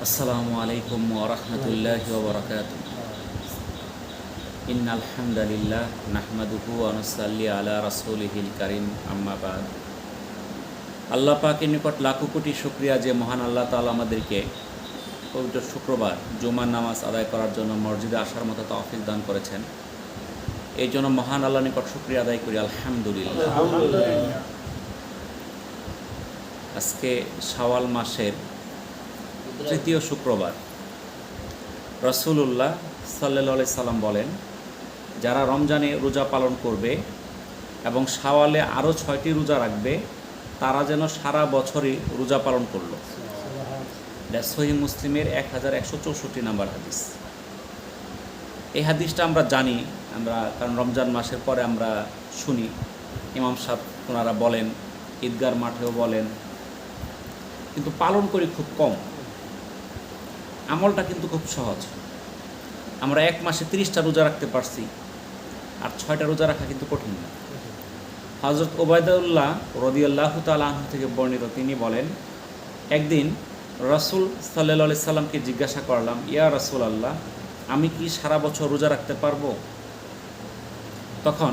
আসসালামু আলাইকুম ওয়া রাহমাতুল্লাহি ওয়া বারাকাতুহু। ইন্নাল হামদালিল্লাহ নাহমাদুহু ওয়া নুসাল্লি আলা রাসূলিহিল কারীম, আম্মা বাদ। আল্লাহ পাকের নিকট লাখো কোটি শুকরিয়া যে মহান আল্লাহ তাআলা আমাদেরকে পবিত্র শুক্রবার জুমার নামাজ আদায় করার জন্য মসজিদে আসার মতো তৌফিক দান করেছেন। এই জন্য মহান আল্লাহর নিকট শুকরিয়া আদায় করি, আলহামদুলিল্লাহ। আজকে শাওয়াল মাসের তৃতীয় শুক্রবার। রাসূলুল্লাহ সাল্লাল্লাহু আলাইহি সাল্লাম বলেন, যারা রমজানে রোজা পালন করবে এবং শাওয়ালে আরও 6টি রোজা রাখবে, তারা যেন সারা বছরই রোজা পালন করলো। এটা সহিহ মুসলিমের 1164 নম্বর হাদিস। এই হাদিসটা আমরা জানি, কারণ রমজান মাসের পরে আমরা শুনি ইমাম সাহেব ওনারা বলেন, ঈদগার মাঠেও বলেন, কিন্তু পালন করি খুব কম। আমলটা কিন্তু খুব সহজ। আমরা এক মাসে 30টা রোজা রাখতে পারছি, আর 6টা রোজা রাখা কিন্তু কঠিন না। হযরত উবাইদুল্লাহ রাদিয়াল্লাহু তাআলা আনহু থেকে বর্ণিত, তিনি বলেন, একদিন রাসূল সাল্লাল্লাহু আলাইহি সাল্লামকে জিজ্ঞাসা করলাম, ইয়া রাসূলুল্লাহ, আমি কি সারা বছর রোজা রাখতে পারবো? তখন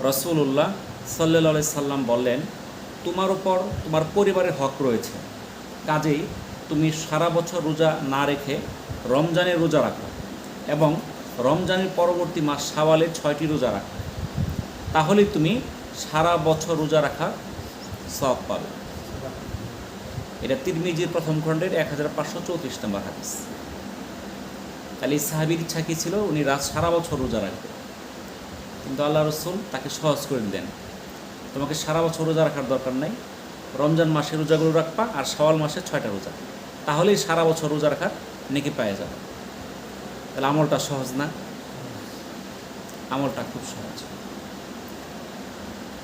রাসূলুল্লাহ সাল্লাল্লাহু আলাইহি সাল্লাম বললেন, তোমার উপর তোমার পরিবারের হক রয়েছে, কাজেই তুমি সারা বছর রোজা না রেখে রমজানের রোজা রাখো এবং রমজানের পরবর্তী মাস শাওয়ালে 6টি রোজা রাখো, তাহলেই তুমি সারা বছর রোজা রাখা সওয়াব পাবে। এটা তিরমিজির প্রথম খণ্ডের 1534 নম্বর হাদিস। তাহলে এই সাহাবীর ইচ্ছা কী ছিল? উনি সারা বছর রোজা রাখবেন, কিন্তু আল্লাহ রাসূল তাকে সহজ করে দিলেন, তোমাকে সারা বছর রোজা রাখার দরকার নাই, রমজান মাসে রোজাগুলো রাখবা আর শাওয়াল মাসে 6টা রোজা, তাহলেই সারা বছর রোজা রাখার নেকি পাওয়া যাবে। তাহলে আমলটা সহজ না? আমলটা খুব সহজ।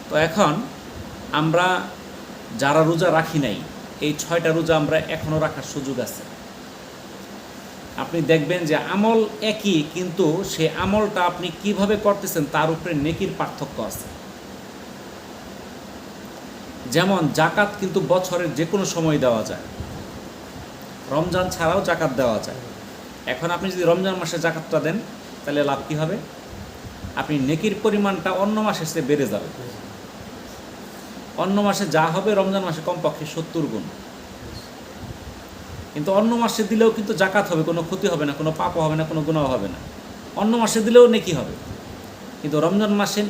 তো এখন আমরা যারা রোজা রাখি নাই, এই 6টা রোজা আমরা এখনও রাখার সুযোগ আছে। আপনি দেখবেন যে আমল একই, কিন্তু সে আমলটা আপনি কিভাবে করতেছেন তার উপরে নেকির পার্থক্য আছে। যেমন জাকাত কিন্তু বছরের যে কোনো সময় দেওয়া যায়, রমজান ছাড়াও জাকাত দেওয়া যায়। এখন আপনি যদি রমজান মাসে জাকাতটা দেন, তাহলে লাভ কী হবে? আপনি নেকির পরিমাণটা অন্য মাসের চেয়ে বেড়ে যাবে। অন্য মাসে যা হবে রমজান মাসে কমপক্ষে 70 গুণ। কিন্তু অন্য মাসে দিলেও কিন্তু জাকাত হবে, কোনো ক্ষতি হবে না, কোনো পাপও হবে না, কোনো গুনাহ হবে না। অন্য মাসে দিলেও নেকি হবে, কিন্তু রমজান মাসে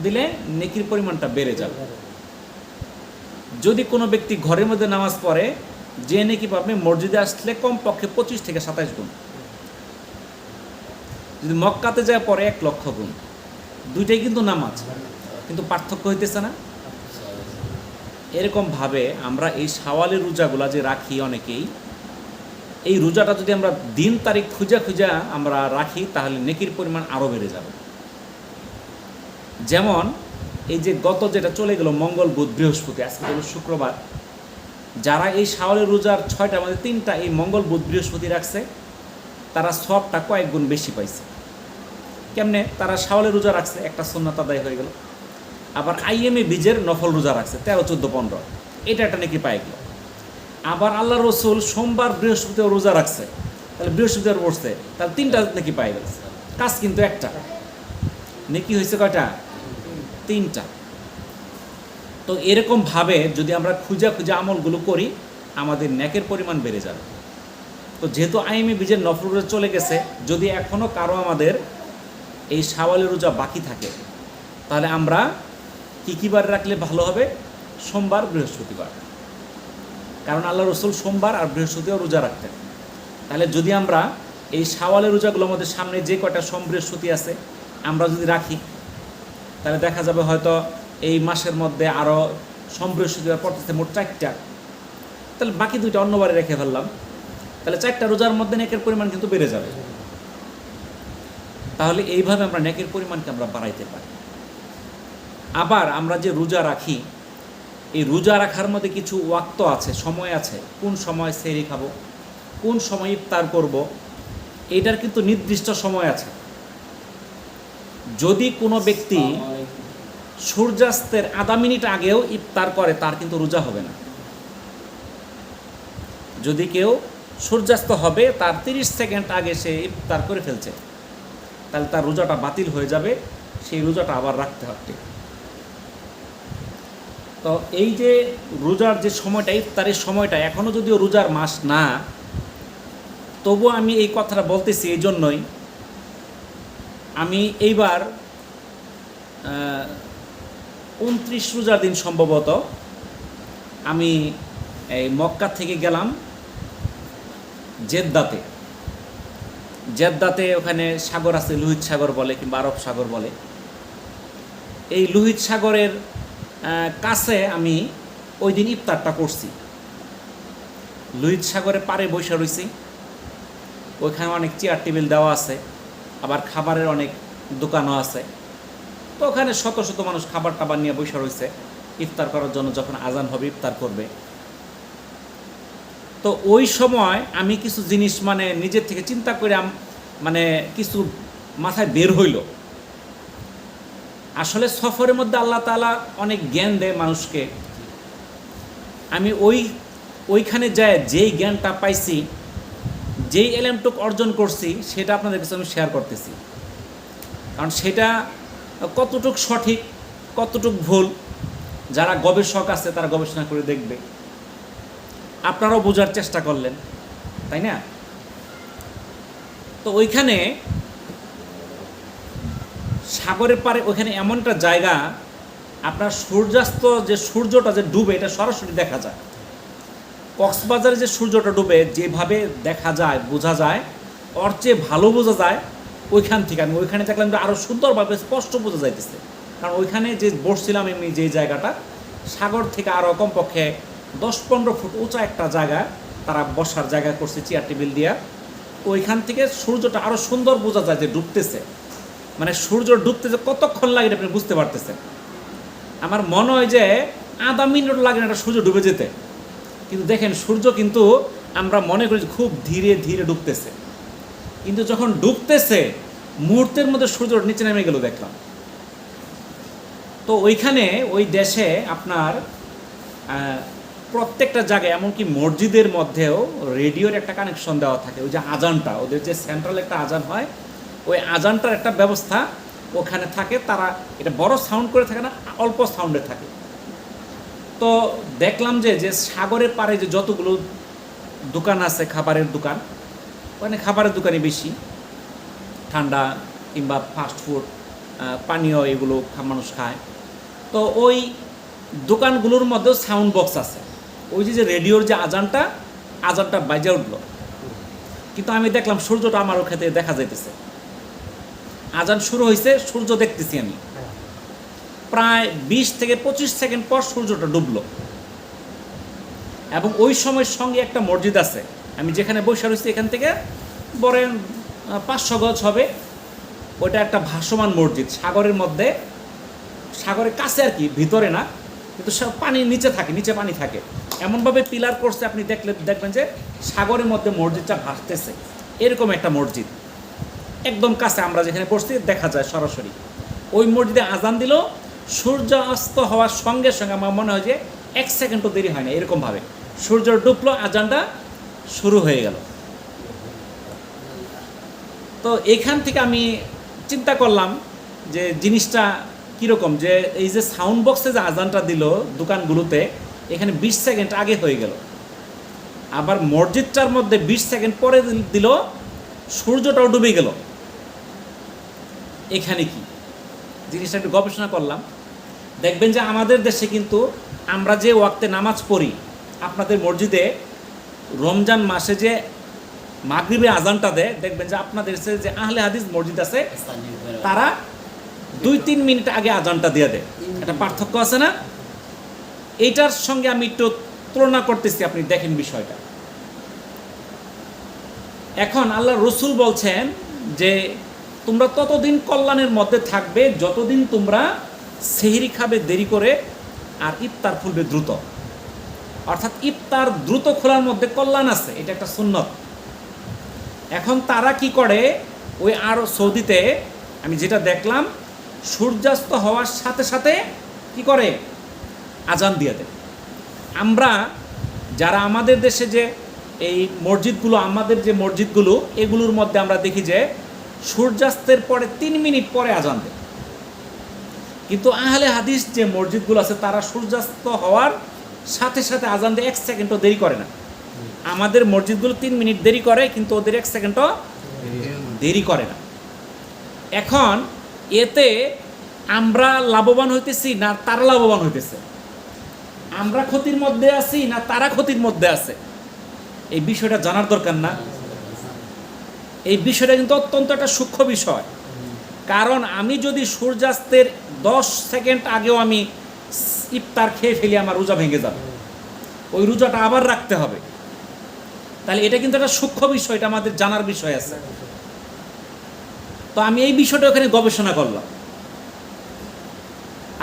দিলে নেকির পরিমাণটা বেড়ে যাবে। যদি কোনো ব্যক্তি ঘরের মধ্যে নামাজ পড়ে, যে নেকি পাবে মসজিদে আসলে কমপক্ষে 25 থেকে 27 গুণ। যদি মক্কাতে যায় পরে 1 লক্ষ গুণ। দুইটাই কিন্তু নামাজ, কিন্তু পার্থক্য হইতেছে না। এরকমভাবে আমরা এই শাওয়ালের রোজাগুলা যে রাখি অনেকেই, এই রোজাটা যদি আমরা দিন তারিখ খুঁজা আমরা রাখি, তাহলে নেকির পরিমাণ আরও বেড়ে যাবে। যেমন এই যে গত যেটা চলে গেল মঙ্গল বুধ বৃহস্পতি, আজকে হলো শুক্রবার, যারা এই শাওয়ালের রোজার 6টার মধ্যে 3টা এই মঙ্গল বুধ বৃহস্পতি রাখছে, তারা সবটা কয়েক গুণ বেশি পাইছে। কেমনে? তারা শাওয়ালের রোজা রাখছে, একটা সুন্নাত আদায় হয়ে গেল। আবার আইএমএ বীজের নফল রোজা রাখছে 13, 14, 15, এটা একটা নেকি পাই গেল। আবার আল্লাহ রসুল সোমবার বৃহস্পতিও রোজা রাখছে, তাহলে বৃহস্পতিবার পড়ছে, তাহলে 3টা নেকি পাই গেল। কাজ কিন্তু একটা, নেকি হয়েছে কয়টা? 3টা। তো এরকমভাবে যদি আমরা খুঁজা আমলগুলো করি, আমাদের নেকের পরিমাণ বেড়ে যাবে। তো যেহেতু আইএমএ বীজের নফল রোজা চলে গেছে, যদি এখনও কারো আমাদের এই শাওয়ালের রোজা বাকি থাকে, তাহলে আমরা কী বার রাখলে ভালো হবে? সোমবার, বৃহস্পতিবার। কারণ আল্লাহ রসুল সোমবার আর বৃহস্পতিবার রোজা রাখতেন। তাহলে যদি আমরা এই শাওয়ালের রোজাগুলো আমাদের সামনে যে কয়টা সোম বৃহস্পতি আছে আমরা যদি রাখি, তাহলে দেখা যাবে হয়তো এই মাসের মধ্যে আরও সোম বৃহস্পতিবার পড়তেছে মোট 4টা, তাহলে বাকি 2টা অন্যবারে রেখে ফেললাম, তাহলে 4টা রোজার মধ্যে নেকের পরিমাণ কিন্তু বেড়ে যাবে। তাহলে এইভাবে আমরা নেকের পরিমাণকে আমরা বাড়াইতে পারি। আবার আমরা যে রোজা রাখি, এই রোজা রাখার মধ্যে কিছু ওয়াক্ত আছে, সময় আছে, কোন সময় সেহরি খাবো, কোন সময় ইফতার করব, এটার কিন্তু নির্দিষ্ট সময় আছে। যদি কোনো ব্যক্তি সূর্যাস্তের আধা মিনিট আগেও ইফতার করে, তার কিন্তু রোজা হবে না। যদি কেউ সূর্যাস্ত হবে তার 30 সেকেন্ড আগে সে ইফতার করে ফেলছে, তাহলে তার রোজাটা বাতিল হয়ে যাবে, সেই রোজাটা আবার রাখতে হবে। তো এই যে রোজার যে সময়টা, ইফতারের সময়টা, এখনও যদিও রোজার মাস না, তবু আমি এই কথাটা বলতেছি এই জন্যই, আমি এইবার 29 রোজার দিন সম্ভবত আমি এই মক্কা থেকে গেলাম জেদ্দাতে। ওখানে সাগর আছে, লোহিত সাগর বলে কিংবা আরব সাগর বলে। এই লোহিত সাগরের কাছে আমি ওই দিন ইফতারটা করছি। লোহিত সাগরের পাড়ে বসে রয়েছি, ওইখানে অনেক চেয়ার টেবিল দেওয়া আছে, আবার খাবারের অনেক দোকানও আছে। তো ওখানে শত শত মানুষ খাবার টাবার নিয়ে বসে রয়েছে ইফতার করার জন্য, যখন আজান হবে ইফতার করবে। তো ওই সময় আমি কিছু জিনিস মানে নিজের থেকে চিন্তা করে মানে কিছু মাথায় বের হইল। আসলে সফরের মধ্যে আল্লাহ তাআলা অনেক জ্ঞান দেয় মানুষকে। আমি ওইখানে যায় যেই জ্ঞানটা পাইছি, যেই এলেমটুক অর্জন করছি, সেটা আপনাদের কাছে আমি শেয়ার করতেছি। কারণ সেটা কতটুক সঠিক কতটুক ভুল, যারা গবেষক আছে তারা গবেষণা করে দেখবে, আপনারাও বোঝার চেষ্টা করলেন, তাই না? তো ওইখানে সাগরের পাড়ে ওইখানে এমন একটা জায়গা, আপনার সূর্যাস্ত যে সূর্যটা যে ডুবে এটা সরাসরি দেখা যায়। কক্সবাজারে যে সূর্যটা ডুবে যেভাবে দেখা যায়, বোঝা যায়, ওর চেয়ে ভালো বোঝা যায় ওইখান থেকে। আমি ওইখানে দেখলাম যে আরও সুন্দরভাবে স্পষ্ট বোঝা যাইতেছে, কারণ ওইখানে যে বসছিলাম এমনি যে জায়গাটা, সাগর থেকে আরও কমপক্ষে 10-15 ফুট উঁচা একটা জায়গা তারা বসার জায়গা করছে চেয়ার টেবিল দিয়া। ওইখান থেকে সূর্যটা আরও সুন্দর বোঝা যায় যে ডুবতেছে। মানে সূর্য ডুবতেছে কতক্ষণ লাগে আপনি বুঝতে পারতেছেন। আমার মনে হয় যে আধা মিনিট লাগে না একটা সূর্য ডুবে যেতে, কিন্তু দেখেন সূর্য কিন্তু আমরা মনে করি খুব ধীরে ধীরে ডুবতেছে, কিন্তু যখন ডুবতেছে মুহূর্তের মধ্যে সূর্য নিচে নেমে গেল দেখলাম। তো ওইখানে ওই দেশে আপনার প্রত্যেকটা জায়গায়, এমনকি মসজিদের মধ্যেও রেডিওর একটা কানেকশন দেওয়া থাকে। ওই যে আজানটা, ওদের যে সেন্ট্রাল একটা আজান হয়, ওই আজানটার একটা ব্যবস্থা ওখানে থাকে। তারা এটা বড় সাউন্ড করে থাকে না, অল্প সাউন্ডে থাকে। তো দেখলাম যে সাগরের পাড়ে যে যতগুলো দোকান আছে, খাবারের দোকান, ওখানে খাবারের দোকানই বেশি, ঠান্ডা কিংবা ফাস্টফুড পানীয় এগুলো মানুষ খায়। তো ওই দোকানগুলোর মধ্যেও সাউন্ড বক্স আছে। ওই যে রেডিওর যে আজানটা বাজে উঠলো, কিন্তু আমি দেখলাম সূর্যটা আমার ওখানে দেখা যাইতেছে। আজান শুরু হয়েছে, সূর্য দেখতেছি আমি, প্রায় 20 থেকে 25 সেকেন্ড পর সূর্যটা ডুবলো। এবং ওই সময়ের সঙ্গে একটা মসজিদ আছে, আমি যেখানে বসে রয়েছি এখান থেকে বলেন 500 গজ হবে। ওইটা একটা ভাসমান মসজিদ, সাগরের মধ্যে, সাগরের কাছে আর কি, ভিতরে না, কিন্তু সব পানির নিচে থাকে, নিচে পানি থাকে, এমনভাবে পিলার করছে আপনি দেখবেন যে সাগরের মধ্যে মসজিদটা ভাসতেছে। এরকম একটা মসজিদ একদম কাছে, আমরা যেখানে বসছি দেখা যায় সরাসরি। ওই মসজিদে আজান দিল, সূর্য অস্ত হওয়ার সঙ্গে সঙ্গে আমার মনে হয় যে 1 সেকেন্ডও দেরি হয় না, এরকমভাবে সূর্য ডুবলো, আজানটা শুরু হয়ে গেল। তো এইখান থেকে আমি চিন্তা করলাম যে জিনিসটা কীরকম, যে এই যে সাউন্ড বক্সে যে আজানটা দিল দোকানগুলোতে, এখানে 20 সেকেন্ড আগে হয়ে গেল। আবার মসজিদটার মধ্যে 20 সেকেন্ড পরে দিল, সূর্যটাও ডুবে গেল। এখানে কি জিনিসটা একটু গবেষণা করলাম, দেখবেন যে আমাদের দেশে কিন্তু আমরা যে ওয়াক্তে নামাজ পড়ি, আপনাদের মসজিদে রমজান মাসে যে মাগরিবে আজানটা দেয়, দেখবেন যে আপনাদের যে আহলে হাদিস মসজিদ আছে তারা 2-3 মিনিট আগে আজানটা দিয়ে দেয়। একটা পার্থক্য আছে না? এইটার সঙ্গে আমি একটু তুলনা করতেছি, আপনি দেখেন বিষয়টা। এখন আল্লাহ রসুল বলছেন যে তোমরা ততদিন কল্যাণের মধ্যে থাকবে যতদিন তোমরা সেহরি খাবে দেরি করে আর ইফতার খুলবে দ্রুত। অর্থাৎ ইফতার দ্রুত খোলার মধ্যে কল্যাণ আছে, এটা একটা সুন্নত। এখন তারা কি করে, ওই আর সৌদিতে আমি যেটা দেখলাম, সূর্যাস্ত হওয়ার সাথে সাথে কি করে, আজান দিয়ে দেয়। আমরা যারা আমাদের দেশে যে এই মসজিদগুলো, আমাদের যে মসজিদগুলো, এগুলোর মধ্যে আমরা দেখি যে সূর্যাস্তের পরে 3 মিনিট পরে আজান দেয়। কিন্তু আহলে হাদিস যে মসজিদগুলো আছে তারা সূর্যাস্ত হওয়ার সাথে সাথে আজান দিয়ে 1 সেকেন্ডও দেরি করে না। আমাদের মসজিদগুলো 3 মিনিট দেরি করে, কিন্তু ওদের 1 সেকেন্ডও দেরি করে না। এখন এতে আমরা লাভবান হইতেছি না তারা লাভবান হইতেছে? আমরা ক্ষতির মধ্যে আছি না তারা ক্ষতির মধ্যে আছে? এই বিষয়টা জানার দরকার না? এই বিষয়টা কিন্তু অত্যন্ত একটা সূক্ষ্ম বিষয়। কারণ আমি যদি সূর্যাস্তের 10 সেকেন্ড আগেও আমি ইফতার খেয়ে ফেলি, আমার রোজা ভেঙে যাবে, ওই রোজাটা আবার রাখতে হবে। তাহলে এটা কিন্তু একটা সূক্ষ্ম বিষয়, এটা আমাদের জানার বিষয় আছে। তো আমি এই বিষয়টা ওখানে গবেষণা করলাম।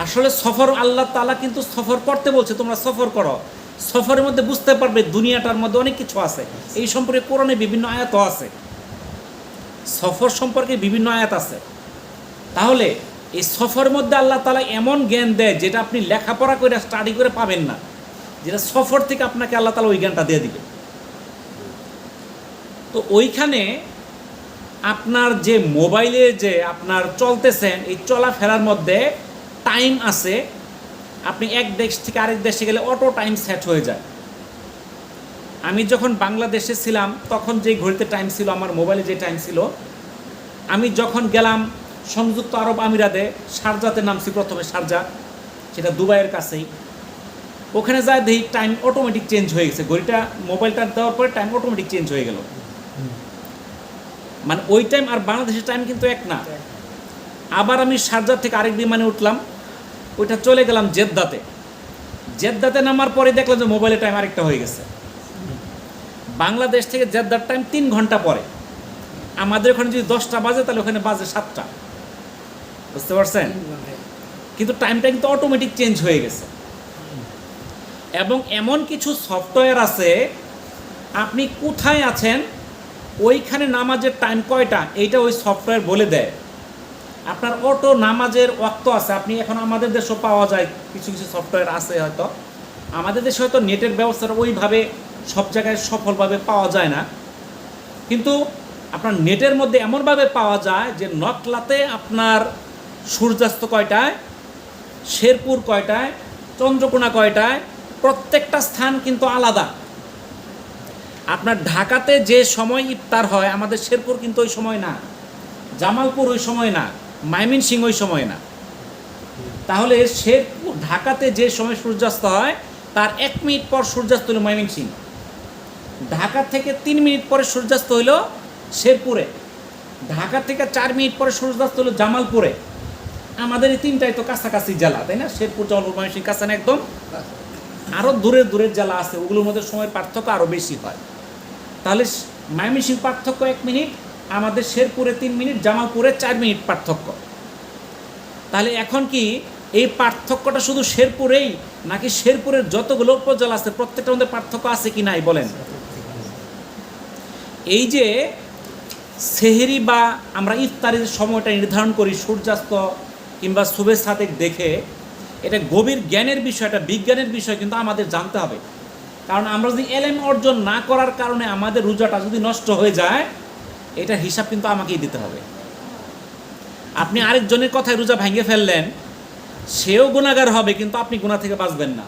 আসলে সফর, আল্লাহ তাআলা কিন্তু সফর করতে বলছে, তোমরা সফর করো। সফরের মধ্যে বুঝতে পারবে দুনিয়াটার মধ্যে অনেক কিছু আছে। এই সম্পর্কে কোরআনে বিভিন্ন আয়াতও আছে, সফর সম্পর্কে বিভিন্ন আয়াত আছে। তাহলে এই সফরের মধ্যে আল্লাহ তাআলা এমন জ্ঞান দেয় যেটা আপনি লেখাপড়া করে স্টাডি করে পাবেন না, যেটা সফর থেকে আপনাকে আল্লাহ তাআলা ওই জ্ঞানটা দিয়ে দিবে। তো ওইখানে আপনার যে মোবাইলে যে আপনার চলতেছেন, এই চলাফেরার মধ্যে টাইম আছে। আপনি এক দেশ থেকে আরেক দেশে গেলে অটো টাইম সেট হয়ে যায়। আমি যখন বাংলাদেশে ছিলাম তখন যে ঘড়িতে টাইম ছিল, আমার মোবাইলে যে টাইম ছিল, আমি যখন গেলাম সংযুক্ত আরব আমিরাতে, শারজাতে নামছি প্রথমে, শারজা, সেটা দুবাইয়ের কাছেই। ওখানে যায় দেখি টাইম অটোমেটিক চেঞ্জ হয়ে গেছে, ঘড়িটা মোবাইলটা দেওয়ার পরে টাইম অটোমেটিক চেঞ্জ হয়ে গেল। মানে ওই টাইম আর বাংলাদেশের টাইম কিন্তু এক না। আবার আমি শারজা থেকে আরেক বিমানে উঠলাম, ওইটা চলে গেলাম জেদ্দাতে। জেদ্দাতে নামার পরে দেখলাম যে মোবাইলের টাইম আরেকটা হয়ে গেছে। বাংলাদেশ থেকে জেদ্দার টাইম 3 ঘন্টা পরে। আমাদের ওখানে যদি 10টা বাজে, তাহলে ওখানে বাজে 7টা। বুঝতে পারছেন? কিন্তু টাইমটা কিন্তু অটোমেটিক চেঞ্জ হয়ে গেছে। এবং এমন কিছু সফটওয়্যার আছে, আপনি কোথায় আছেন, ওইখানে নামাজের টাইম কয়টা, এইটা ওই সফটওয়্যার বলে দেয়। আপনার অটো নামাজের ওয়াক্ত আছে। আপনি এখন আমাদের দেশেও পাওয়া যায়, কিছু কিছু সফটওয়্যার আছে, হয়তো আমাদের দেশে হয়তো নেটের ব্যবস্থাটা ওইভাবে সব জায়গায় সফলভাবে পাওয়া যায় না, কিন্তু আপনার নেটের মধ্যে এমনভাবে পাওয়া যায় যে নকলাতে আপনার সূর্যাস্ত কয়টায়, শেরপুর কয়টায়, চন্দ্রকোনা কয়টায়, প্রত্যেকটা স্থান কিন্তু আলাদা। আপনার ঢাকাতে যে সময় ইফতার হয়, আমাদের শেরপুর কিন্তু ওই সময় না, জামালপুর ওই সময় না, ময়মনসিংহ ওই সময় না। তাহলে শেরপুর, ঢাকাতে যে সময় সূর্যাস্ত হয় তার 1 মিনিট পর সূর্যাস্ত হলো ময়মনসিংহ। ঢাকা থেকে 3 মিনিট পরে সূর্যাস্ত হইল শেরপুরে। ঢাকা থেকে 4 মিনিট পরে সূর্যাস্ত হলো জামালপুরে। আমাদের এই তিনটাই তো কাছাকাছি জেলা, তাই না? শেরপুর, জামালপুর, ময়মনসিংহ কাছে না একদম। আরও দূরের দূরের জেলা আছে, ওগুলোর মধ্যে সময়ের পার্থক্য আরও বেশি হয়। তাহলে ময়মনসিংহ পার্থক্য 1 মিনিট, আমাদের শেরপুরে 3 মিনিট, জামালপুরে 4 মিনিট পার্থক্য। তাহলে এখন কি এই পার্থক্যটা শুধু শেরপুরেই, নাকি শেরপুরের যতগুলো উপজেলা আছে প্রত্যেকটার মধ্যে পার্থক্য আছে কি নাই বলেন? এই যে সেহরি বা আমরা ইফতারের সময়টা নির্ধারণ করি সূর্যাস্ত কিংবা শুভে সাদেক দেখে, এটা গভীর জ্ঞানের বিষয়, এটা বিজ্ঞানের বিষয়, কিন্তু আমাদের জানতে হবে। কারণ আমরা যদি এলেম অর্জন না করার কারণে আমাদের রোজাটা যদি নষ্ট হয়ে যায়, এটা হিসাব কিন্তু আমাকেই দিতে হবে। আপনি আরেকজনের কথায় রোজা ভেঙে ফেললেন, সেও গুনাহগার হবে, কিন্তু আপনি গুনাহ থেকে বাঁচবেন না।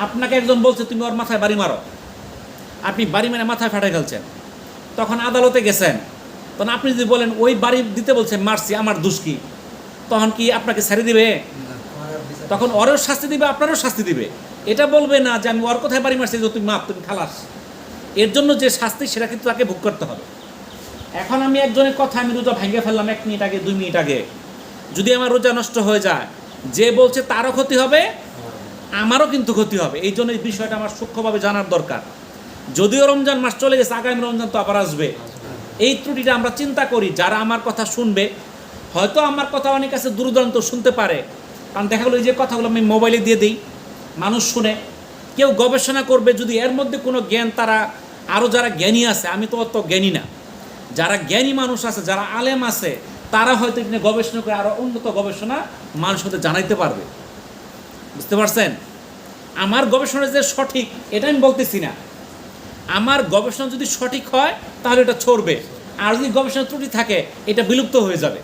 আপনাকে একজন বলছে তুমি ওর মাথায় বাড়ি মারো, আপনি বাড়ি মেরে মাথায় ফাটাই ফেলছেন, তখন আদালতে গেছেন, তখন আপনি যদি বলেন ওই বাড়ি দিতে বলছে মারছি, আমার দোষ কি, তখন কি আপনাকে ছেড়ে দিবে? তখন ওরও শাস্তি দিবে, আপনারও শাস্তি দিবে। এটা বলবে না যে আমি ওর কোথায় বাড়ি মারছি, যে তুমি মাপ, তুমি খালাস। এর জন্য যে শাস্তি সেটা কিন্তু তাকে ভোগ করতে হবে। এখন আমি একজনের কথা আমি রোজা ভেঙে ফেললাম 1 মিনিট আগে, 2 মিনিট আগে, যদি আমার রোজা নষ্ট হয়ে যায়, যে বলছে তারও ক্ষতি হবে, আমারও কিন্তু ক্ষতি হবে। এই জন্য এই বিষয়টা আমার সূক্ষ্মভাবে জানার দরকার। যদিও রমজান মাস চলে গেছে, আগামী রমজান তো আবার আসবে। এই ত্রুটিটা আমরা চিন্তা করি, যারা আমার কথা শুনবে, হয়তো আমার কথা অনেক কাছে দূরদূরান্ত শুনতে পারে, কারণ দেখা গেলো এই যে কথাগুলো আমি মোবাইলে দিয়ে দিই, মানুষ শুনে, কেউ গবেষণা করবে, যদি এর মধ্যে কোনো জ্ঞান, তারা আরও যারা জ্ঞানী আছে, আমি তো অত জ্ঞানী না, যারা জ্ঞানী মানুষ আছে, যারা আলেম আছে, তারা হয়তো এখানে গবেষণা করে আরও উন্নত গবেষণা মানুষ হতে জানাইতে পারবে। বুঝতে পারছেন? আমার গবেষণা যে সঠিক এটা আমি বলতেছি না, আমার গবেষণা যদি সঠিক হয় তাহলে এটা ছড়বে, আর যদি গবেষণা ত্রুটি থাকে এটা বিলুপ্ত হয়ে যাবে।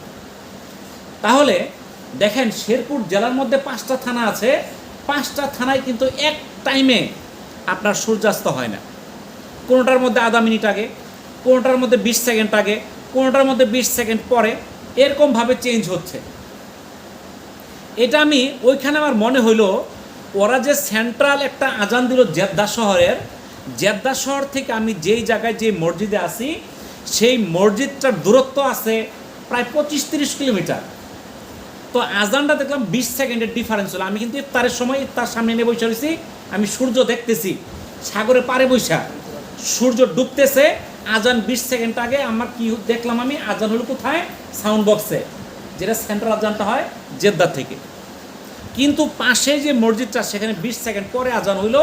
তাহলে দেখেন শেরপুর জেলার মধ্যে 5টা থানা আছে, 5টা থানায় কিন্তু এক টাইমে আপনার সূর্যাস্ত হয় না। কোনোটার মধ্যে আধা মিনিট আগে, কোনোটার মধ্যে 20 সেকেন্ড আগে, কোনোটার মধ্যে 20 সেকেন্ড পরে, এরকমভাবে চেঞ্জ হচ্ছে। এটা আমি ওইখানে আমার মনে হইলো ওরা যে সেন্ট্রাল একটা আজান দিল জেদ্দা শহরের, জেদ্দা শহর থেকে আমি যেই জায়গায় যে মসজিদে আছি সেই মসজিদটার দূরত্ব আছে প্রায় 25-30 কিলোমিটার। তো আজানটা দেখলাম 20 সেকেন্ডের ডিফারেন্স হলো। আমি কিন্তু ইফতারের সময় তার সামনে নিয়ে বসে রয়েছি, আমি সূর্য দেখতেছি সাগরে পারে বৈশা, সূর্য ডুবতেছে, আজান 20 সেকেন্ড আগে আমার কি দেখলাম, আমি আজান হলো কোথায়, সাউন্ড বক্সে, যেটা সেন্ট্রাল আজানটা হয় জেদ্দা থেকে। কিন্তু পাশে যে মসজিদটা সেখানে 20 সেকেন্ড পরে আজান হইল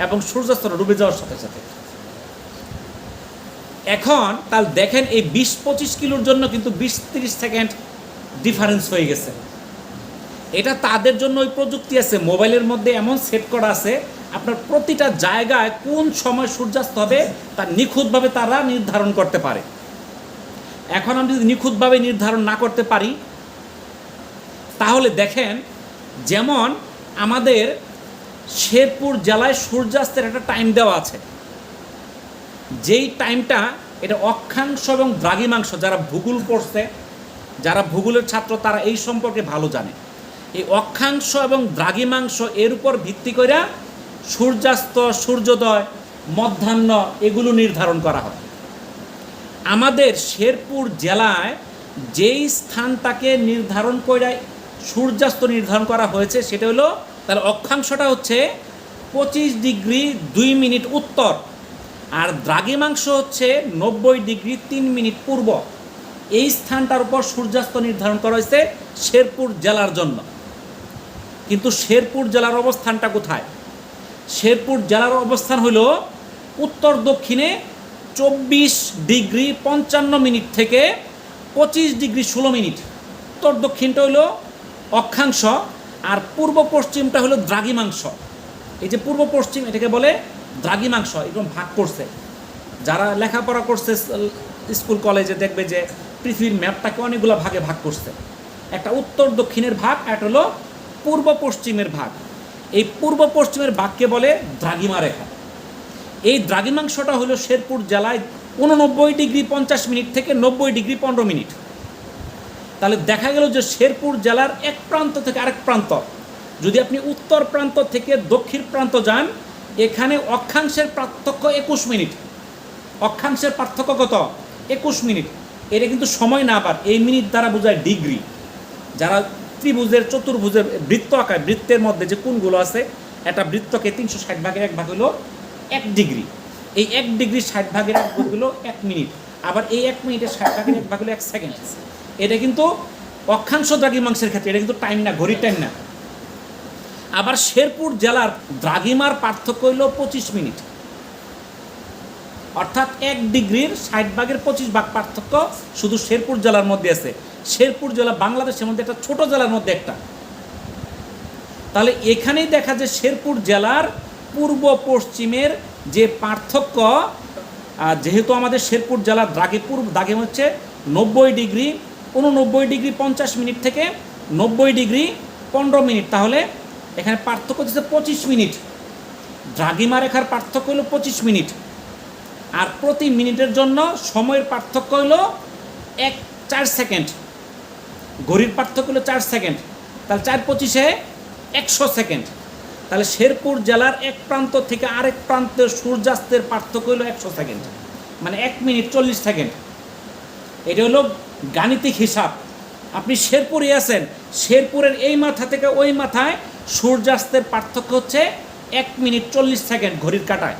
এবং সূর্যাস্তটা ডুবে যাওয়ার সাথে সাথে। এখন তাহলে দেখেন এই 20-25 কিলোর জন্য কিন্তু 20-30 সেকেন্ড ডিফারেন্স হয়ে গেছে। এটা তাদের জন্য ওই প্রযুক্তি আছে, মোবাইলের মধ্যে এমন সেট করা আছে আপনার প্রতিটা জায়গায় কোন সময় সূর্যাস্ত হবে তা নিখুঁতভাবে তারা নির্ধারণ করতে পারে। এখন আমি যদি নিখুঁতভাবে নির্ধারণ না করতে পারি তাহলে দেখেন, যেমন আমাদের শেরপুর জেলায় সূর্যাস্তের একটা টাইম দেওয়া আছে, যেই টাইমটা এটা অক্ষাংশ এবং দ্রাঘিমাংশ, যারা ভূগোল পড়ছে, যারা ভূগোলের ছাত্র তারা এই সম্পর্কে ভালো জানে। এই অক্ষাংশ এবং দ্রাঘিমাংশ এর উপর ভিত্তি করে সূর্যাস্ত, সূর্যোদয়, মধ্যাহ্ন এগুলো নির্ধারণ করা হয়। আমাদের শেরপুর জেলায় যেই স্থানটাকে নির্ধারণ করে সূর্যাস্ত নির্ধারণ করা হয়েছে সেটা হলো, তার অক্ষাংশটা হচ্ছে 25 ডিগ্রি 2 মিনিট উত্তর, আর দ্রাঘিমাংশ হচ্ছে 90 ডিগ্রি 3 মিনিট পূর্ব। এই স্থানটার উপর সূর্যাস্ত নির্ধারণ করা হয়েছে শেরপুর জেলার জন্য। কিন্তু শেরপুর জেলার অবস্থানটা কোথায়? শেরপুর জেলার অবস্থান হলো উত্তর দক্ষিণে 24 ডিগ্রি 55 মিনিট থেকে 25 ডিগ্রি 16 মিনিট। উত্তর দক্ষিণটা হলো অক্ষাংশ, আর পূর্ব পশ্চিমটা হলো দ্রাঘিমাংশ। এই যে পূর্ব পশ্চিম এটাকে বলে দ্রাঘিমাংশ, এরকম ভাগ করছে। যারা লেখাপড়া করছে স্কুল কলেজে দেখবে যে পৃথিবীর ম্যাপটাকে অনেকগুলো ভাগে ভাগ করছে। একটা উত্তর দক্ষিণের ভাগ, একটা হলো পূর্ব পশ্চিমের ভাগ। এই পূর্ব পশ্চিমের ভাগকে বলে দ্রাঘিমা রেখা। এই দ্রাঘিমাংশটা হলো শেরপুর জেলায় 89 ডিগ্রি 50 মিনিট থেকে 90 ডিগ্রি 15 মিনিট। তাহলে দেখা গেল যে শেরপুর জেলার এক প্রান্ত থেকে আরেক প্রান্ত, যদি আপনি উত্তর প্রান্ত থেকে দক্ষিণ প্রান্ত যান, এখানে অক্ষাংশের পার্থক্য 21 মিনিট। অক্ষাংশের পার্থক্য কত? 21 মিনিট। এটা কিন্তু সময় না, আবার এই মিনিট দ্বারা বোঝায় ডিগ্রি। যারা ত্রিভুজের, চতুর্ভুজের বৃত্ত আঁকায়, বৃত্তের মধ্যে যে কোণগুলো আছে, একটা বৃত্তকে 360 ভাগের 1 ভাগ হলো 1 ডিগ্রি। এই 1 ডিগ্রি 60 ভাগের 1 ভাগ হলো 1 মিনিট। আবার এই 1 মিনিটের 60 ভাগের 1 ভাগ হলো 1 সেকেন্ড। এটা কিন্তু অক্ষাংশ দ্রাঘিমাংশের ক্ষেত্রে, এটা কিন্তু টাইম না, ঘড়ির টাইম না। আবার শেরপুর জেলার দ্রাঘিমার পার্থক্য হলো 25 মিনিট, অর্থাৎ 1 ডিগ্রির 60 ভাগের 25 ভাগ পার্থক্য শুধু শেরপুর জেলার মধ্যে আছে। শেরপুর জেলা বাংলাদেশের মধ্যে একটা ছোট জেলার মধ্যে একটা। তাহলে এখানেই দেখা যায় শেরপুর জেলার পূর্ব পশ্চিমের যে পার্থক্য, যেহেতু আমাদের শেরপুর জেলার দাগিম হচ্ছে 90 ডিগ্রি 89 ডিগ্রি 50 মিনিট থেকে 90 ডিগ্রি 15 মিনিট, তাহলে এখানে পার্থক্য হচ্ছে 25 মিনিট। দ্রাঘিমা রেখার পার্থক্য হলো 25 মিনিট, আর প্রতি মিনিটের জন্য সময়ের পার্থক্য হলো 4 সেকেন্ড। ঘড়ির পার্থক্য হলো 4 সেকেন্ড, তাহলে 4×25 100 সেকেন্ড। তাহলে শেরপুর জেলার এক প্রান্ত থেকে আরেক প্রান্তের সূর্যাস্তের পার্থক্য হলো 100 সেকেন্ড, মানে 1 মিনিট 40 সেকেন্ড। এটা হলো গাণিতিক হিসাব। আপনি শেরপুরে আছেন, শেরপুরের এই মাথা থেকে ওই মাথায় সূর্যাস্তের পার্থক্য হচ্ছে 1 মিনিট 40 সেকেন্ড ঘড়ির কাঁটায়।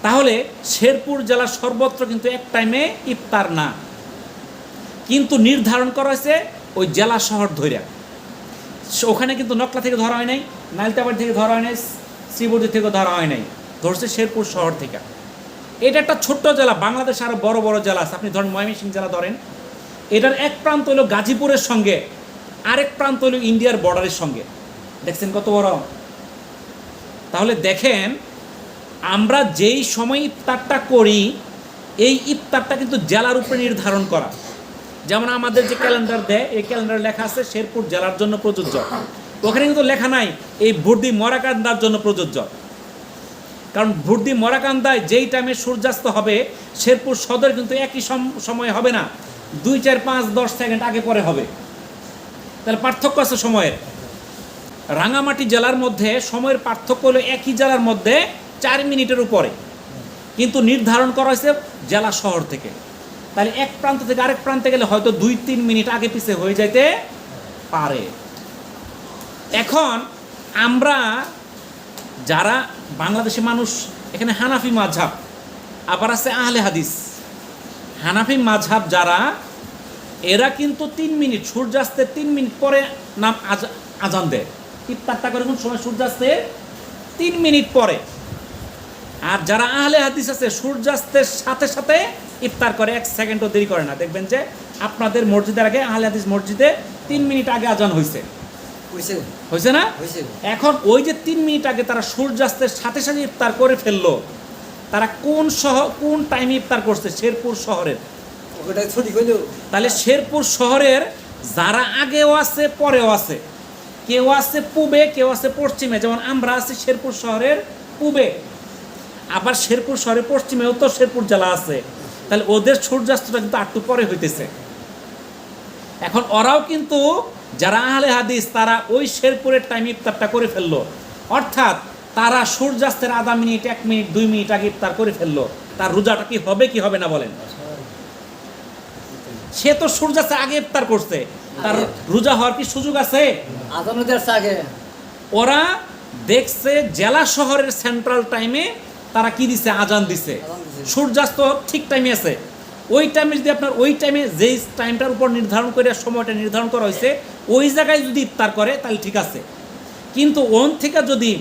তাহলে শেরপুর জেলা সর্বত্র কিন্তু এক টাইমে ইফতার না, কিন্তু নির্ধারণ করা হয়েছে ওই জেলা শহর ধইরা। ওখানে কিন্তু নকলা থেকে ধরা হয় নাই, নাইলতাবাড়ি থেকে ধরা হয় নাই, শ্রীবর্দী থেকে ধরা হয় নাই, ধরছে শেরপুর শহর থেকে। এটা একটা ছোট্ট জেলা, বাংলাদেশে আরও বড় বড় জেলা আছে। আপনি ধরেন ময়মনসিংহ জেলা ধরেন, এটার এক প্রান্ত হলো গাজীপুরের সঙ্গে, আরেক প্রান্ত হলো ইন্ডিয়ার বর্ডারের সঙ্গে। দেখছেন কত বড়? তাহলে দেখেন আমরা যেই সময় ইফতারটা করি এই ইফতারটা কিন্তু জেলার উপরে নির্ধারণ করা। যেমন আমাদের যে ক্যালেন্ডার দেয় এই ক্যালেন্ডারে লেখা আছে শেরপুর জেলার জন্য প্রযোজ্য, ওখানে কিন্তু লেখা নাই এই ভুর্দি মরাকান্দার জন্য প্রযোজ্য। কারণ ভুর্দি মরাকান্দায় যেই টাইমে সূর্যাস্ত হবে শেরপুর সদর কিন্তু একই সময় হবে না, 2, 4, 5, 10 সেকেন্ড আগে পরে হবে। তাহলে পার্থক্য আছে সময়ের। রাঙামাটি জেলার মধ্যে সময়ের পার্থক্য হলো একই জেলার মধ্যে 4 মিনিটের উপরে, কিন্তু নির্ধারণ করা হয়েছে জেলা শহর থেকে। তাহলে এক প্রান্ত থেকে আরেক প্রান্তে গেলে হয়তো 2-3 মিনিট আগে পিছে হয়ে যাইতে পারে। এখন আমরা যারা বাংলাদেশি মানুষ, এখানে হানাফি মাযহাব, আবার আছে আহলে হাদিস। হানাফি মাযহাব যারা, এরা কিন্তু 3 মিনিট সূর্যাস্তের 3 মিনিট পরে নাম আজান দেয়। ইফতারটা করে কোন সময়? সূর্যাস্তের 3 মিনিট পরে। আর যারা আহলে হাদিস আছে সূর্যাস্তের সাথে সাথে ইফতার করে, 1 সেকেন্ডও দেরি করে না। দেখবেন যে আপনাদের মসজিদের আগে আহলে হাদিস মসজিদে 3 মিনিট আগে আজান হয়েছে না? এখন ওই যে 3 মিনিট আগে তারা সূর্যাস্তের সাথে সাথে ইফতার করে ফেললো, তারা কোন টাইমে ইফতার করছে? শেরপুর শহরের। তাহলে শেরপুর শহরের যারা আগেও আছে পরেও আছে, কেউ আছে পূবে কেউ আছে পশ্চিমে। যেমন আমরা আছি শেরপুর শহরের পূবে, আবার শেরপুর শহরের পশ্চিমেও তো শেরপুর জেলা আছে। তাহলে ওদের সূর্যাস্তটা কিন্তু একটু পরে হইতেছে। এখন ওরাও কিন্তু যারা আহলে হাদিস তারা ওই শেরপুরের টাইম ইফতারটা করে ফেললো, অর্থাৎ তারা সূর্যাস্তের আধা মিনিট 1 মিনিট 2 মিনিট আগে ইফতার করে ফেললো। তার রোজাটা কি হবে কি হবে না বলেন? সে তো সূর্যাস্তের আগে ইফতার করছে, তার রোজা হওয়ার কি সুযোগ আছে? ওরা দেখছে জেলা শহরের সেন্ট্রাল টাইমে তারা কি দিছে? আজান দিছে। সূর্যাস্ত ঠিক টাইমে আছে। ওই টাইমে যদি আপনার ওই টাইমে যেই টাইমটার উপর নির্ধারণ করে সময়টা নির্ধারণ করা হয়েছে ওই জায়গায় যদি ইফতার করে তাহলে ঠিক আছে, কিন্তু ওন থেকে যদি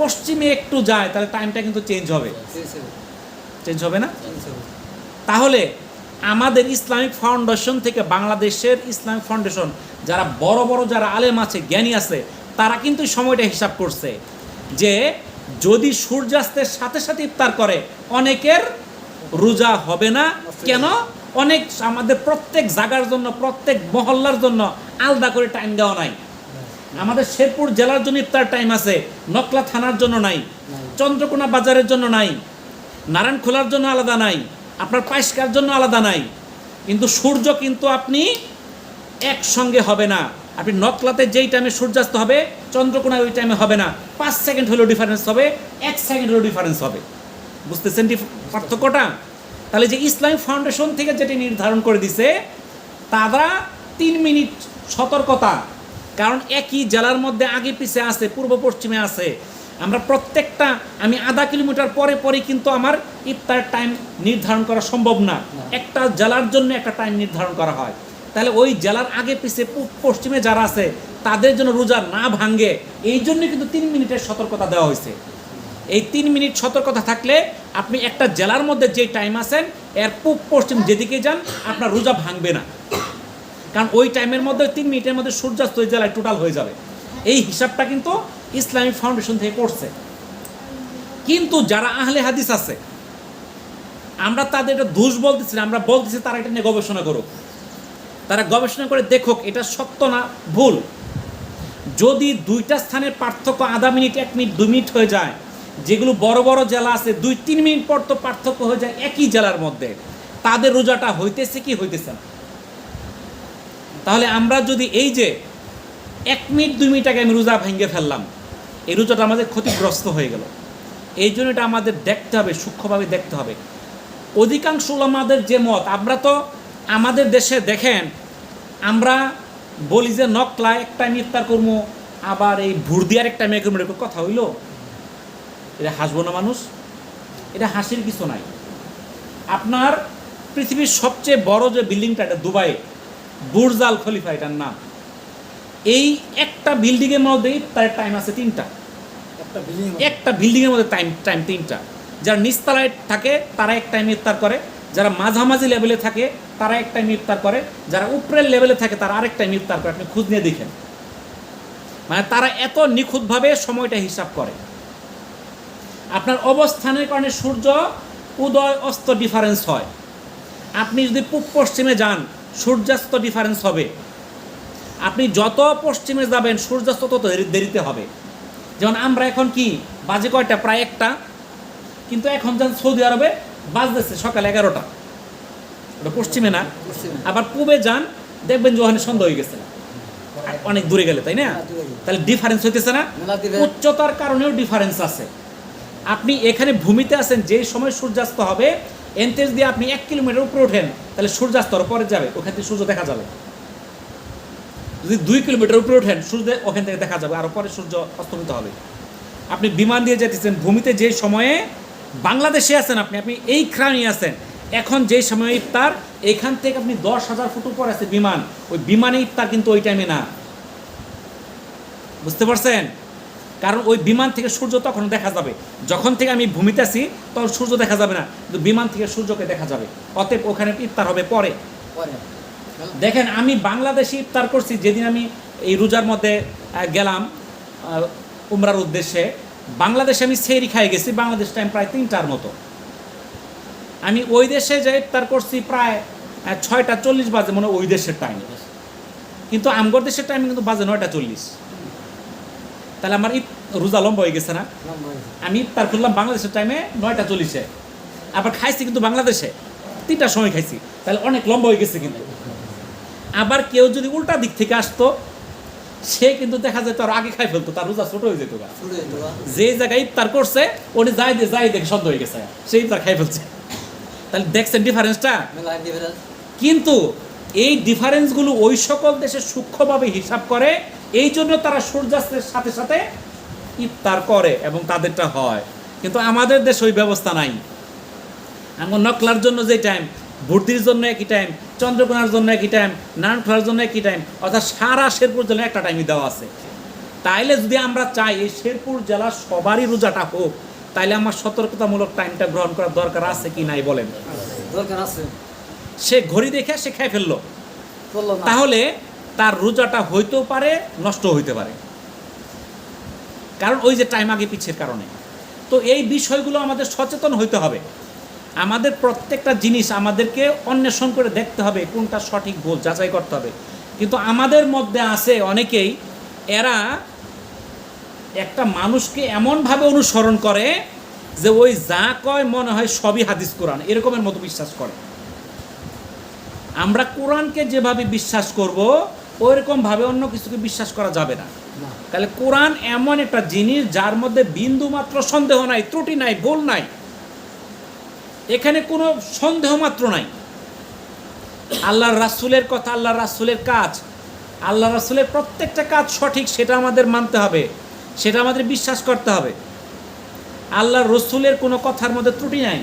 পশ্চিমে একটু যায় তাহলে টাইমটা কিন্তু চেঞ্জ হবে না? তাহলে আমাদের ইসলামিক ফাউন্ডেশন থেকে, বাংলাদেশের ইসলামিক ফাউন্ডেশন যারা বড় বড় যারা আলেম আছে, জ্ঞানী আছে, তারা কিন্তু সময়টা হিসাব করছে যে যদি সূর্যাস্তের সাথে সাথে ইফতার করে অনেকের রোজা হবে না। কেন? অনেক আমাদের প্রত্যেক জায়গার জন্য, প্রত্যেক মহল্লার জন্য আলাদা করে টাইম দেওয়া নাই। আমাদের শেরপুর জেলার জন্য ইফতার টাইম আছে, নকলা থানার জন্য নাই, চন্দ্রকোনা বাজারের জন্য নাই, নারায়ণখোলার জন্য আলাদা নাই, আপনার পাইসকার জন্য আলাদা নাই। কিন্তু সূর্য কিন্তু আপনি একসঙ্গে হবে না। আপনি নকলাতে যেই টাইমে সূর্যাস্ত হবে চন্দ্রকোনায় ওই টাইমে হবে না। 5 সেকেন্ড হলেও ডিফারেন্স হবে, 1 সেকেন্ড হলেও ডিফারেন্স হবে। বুঝতেছেন পার্থক্যটা? তাহলে যে ইসলামিক ফাউন্ডেশন থেকে যেটি নির্ধারণ করে দিছে তারা 3 মিনিট সতর্কতা, কারণ একই জেলার মধ্যে আগে পিছে আছে, পূর্ব পশ্চিমে আছে। আমরা প্রত্যেকটা, আমি আধা কিলোমিটার পরে পরে কিন্তু আমার ইফতার টাইম নির্ধারণ করা সম্ভব না। একটা জেলার জন্য একটা টাইম নির্ধারণ করা হয়। তাহলে ওই জেলার আগে পিছে পশ্চিমে যারা আছে তাদের জন্য রোজা না ভাঙ্গে, এই জন্য কিন্তু 3 মিনিটের সতর্কতা দেওয়া হয়েছে। এই 3 মিনিট সতর্কতা থাকলে আপনি একটা জেলার মধ্যে যে টাইম আছেন এর পূব পশ্চিম যেদিকে যান আপনার রোজা ভাঙবে না, কারণ ওই টাইমের মধ্যে 3 মিনিটের মধ্যে সূর্যাস্ত ওই জেলায় টোটাল হয়ে যাবে। এই হিসাবটা কিন্তু ইসলামিক ফাউন্ডেশন থেকে করছে। কিন্তু যারা আহলে হাদিস আছে আমরা তাদের এটা দোষ বলতেছি না, আমরা বলতেছি তারা এটা নিয়ে গবেষণা করুক, তারা গবেষণা করে দেখুক এটা সত্য না ভুল। যদি দুইটা স্থানের পার্থক্য আধা মিনিট 1 মিনিট 2 মিনিট হয়ে যায়, যেগুলো বড় বড় জেলা আছে 2-3 মিনিট পর তো পার্থক্য হয়ে যায় একই জেলার মধ্যে, তাদের রোজাটা হইতেছে কি হইতেছে না। তাহলে আমরা যদি এই যে 1 মিনিট 2 মিনিট আগে আমি রোজা ভেঙে ফেললাম, এই রোজাটা আমাদের ক্ষতিগ্রস্ত হয়ে গেল। এই জন্য এটা আমাদের দেখতে হবে, সূক্ষ্মভাবে দেখতে হবে। অধিকাংশ উলামাদের যে মত, আমরা তো আমাদের দেশে দেখেন আমরা বলি যে নকলা এক টাইম ইফতার করবো, আবার এই ভুর্দিয়ার এক টাইমে করবো, এরকম কথা হইল? এটা হাসবো না মানুষ? এটা হাসির কিছু নাই। আপনার পৃথিবীর সবচেয়ে বড় যে বিল্ডিংটা, এটা দুবাই বুর্জ আল খলিফা এটার নাম। এই একটা বিল্ডিংয়ের মধ্যেই তার টাইম আছে 3টা। একটা বিল্ডিংয়ের মধ্যে টাইম 3টা। যারা নিচতলায় থাকে তারা এক টাইম ইফতার করে, যারা মাঝামাঝি লেভেলে থাকে তারা এক টাইম ইফতার করে, যারা উপরের লেভেলে থাকে তারা আরেক টাইম ইফতার করে। আপনি খোঁজ নিয়ে দেখেন, মানে তারা এত নিখুঁতভাবে সময়টা হিসাব করে। আপনার অবস্থানের কারণে সূর্য উদয় অস্ত ডিফারেন্স হয়। আপনি যদি পূব পশ্চিমে যান সূর্যাস্ত ডিফারেন্স হবে, আপনি যত পশ্চিমে যাবেন সূর্যাস্ত তত দেরিতে হবে। যেমন আমরা এখন কি বাজে কয়টা, প্রায় 1টা, কিন্তু এখন যান সৌদি আরবে বাজতেছে সকাল 11টা, ওটা পশ্চিমে না। আবার পূবে যান দেখবেন যে ওখানে সন্ধ্যা হয়ে গেছে, অনেক দূরে গেলে, তাই না? তাহলে ডিফারেন্স হইতেছে না? উচ্চতার কারণেও ডিফারেন্স আছে। আপনি এখানে ভূমিতে আছেন, যে সময় সূর্যাস্ত হবে এনতেজ দিয়ে আপনি 1 কিলোমিটার উপরে ওঠেন, তাহলে সূর্যাস্তর পরে যাবে, ওখান থেকে সূর্য দেখা যাবে। যদি 2 কিলোমিটার উপরে ওঠেন সূর্য ওখান থেকে দেখা যাবে, আরও পরে সূর্য অস্তমিত হবে। আপনি বিমান দিয়ে যেতেছেন ভূমিতে, যে সময়ে বাংলাদেশে আছেন আপনি এইখানেই আছেন, এখন যে সময় ইফতার, এখান থেকে আপনি 10,000 ফুট উপরে আছে বিমান, ওই বিমানে ইফতার কিন্তু ওই টাইমে না। বুঝতে পারছেন? কারণ ওই বিমান থেকে সূর্য তখন দেখা যাবে, যখন থেকে আমি ভূমিতে আছি তখন সূর্য দেখা যাবে না, কিন্তু বিমান থেকে সূর্যকে দেখা যাবে। অতএব ওখানে ইফতার হবে পরে। দেখেন, আমি বাংলাদেশে ইফতার করছি যেদিন আমি এই রোজার মধ্যে গেলাম উমরার উদ্দেশ্যে, বাংলাদেশে আমি সেহরি খাই গেছি, বাংলাদেশ টাইম প্রায় 3টার মতো। আমি ওই দেশে যে ইফতার করছি প্রায় 6:40 বাজে মনে ওই দেশের টাইম, কিন্তু আমগর দেশের টাইম কিন্তু বাজে 9:40। তাহলে আমার রোজা লম্বা হয়ে গেছে না? আমি ইফতার করলাম বাংলাদেশের টাইমে 9:40-এ, আবার খাইছি কিন্তু বাংলাদেশে 3টার সময় খাইছি, তাহলে অনেক লম্বা হয়ে গেছে। কিন্তু আবার কেউ যদি উল্টা দিক থেকে আসতো, সে কিন্তু দেখা যেত আর আগে খাই ফেলতো, তার রোজা ছোট হয়ে যেত। যে জায়গায় ইফতার করছে ওটি যাই দেখে সন্দেহ হয়ে গেছে, সেই ইফতার খাই ফেলছে। তাহলে দেখছেন ডিফারেন্সটা? কিন্তু এই ডিফারেন্সগুলো ওই সকল দেশে সূক্ষ্মভাবে হিসাব করে, এই জন্য তারা সূর্যাস্তের সাথে সাথে ইফতার করে এবং তাদেরটা হয়। কিন্তু আমাদের দেশে ওই ব্যবস্থা নাই। আমার নকলার জন্য যে টাইম, ভর্তির জন্য একই টাইম, চন্দ্রকোনার জন্য একই টাইম, নারায়ণ খোলার জন্য একই টাইম, অর্থাৎ সারা শেরপুর জন্য একটা টাইমই দেওয়া আছে। তাইলে যদি আমরা চাই এই শেরপুর জেলার সবারই রোজাটা হোক, তাইলে আমার সতর্কতামূলক টাইমটা গ্রহণ করার দরকার আছে কি নাই বলেন? দরকার আছে। সে ঘড়ি দেখে সে খেয়ে ফেললো, তাহলে তার রোজাটা হইতেও পারে, নষ্ট হইতে পারে, কারণ ওই যে টাইম আগে পিছের কারণে। তো এই বিষয়গুলো আমাদের সচেতন হইতে হবে। আমাদের প্রত্যেকটা জিনিস আমাদেরকে অন্বেষণ করে দেখতে হবে, কোনটা সঠিক ভুল যাচাই করতে হবে। কিন্তু আমাদের মধ্যে আছে অনেকেই, এরা একটা মানুষকে এমনভাবে অনুসরণ করে যে ওই যা কয় মনে হয় সবই হাদিস কোরআন, এরকমের মতো বিশ্বাস করে। আমরা কোরআনকে যেভাবে বিশ্বাস করব ওইরকমভাবে অন্য কিছুকে বিশ্বাস করা যাবে না। তাহলে কোরআন এমন একটা জিনিস যার মধ্যে বিন্দু মাত্র সন্দেহ নাই, ত্রুটি নাই, ভুল নাই, এখানে কোনো সন্দেহ মাত্র নাই। আল্লাহর রাসূলের কথা, আল্লাহর রাসূলের কাজ, আল্লাহ রাসূলের প্রত্যেকটা কাজ সঠিক, সেটা আমাদের মানতে হবে, সেটা আমাদের বিশ্বাস করতে হবে। আল্লাহর রাসূলের কোনো কথার মধ্যে ত্রুটি নাই,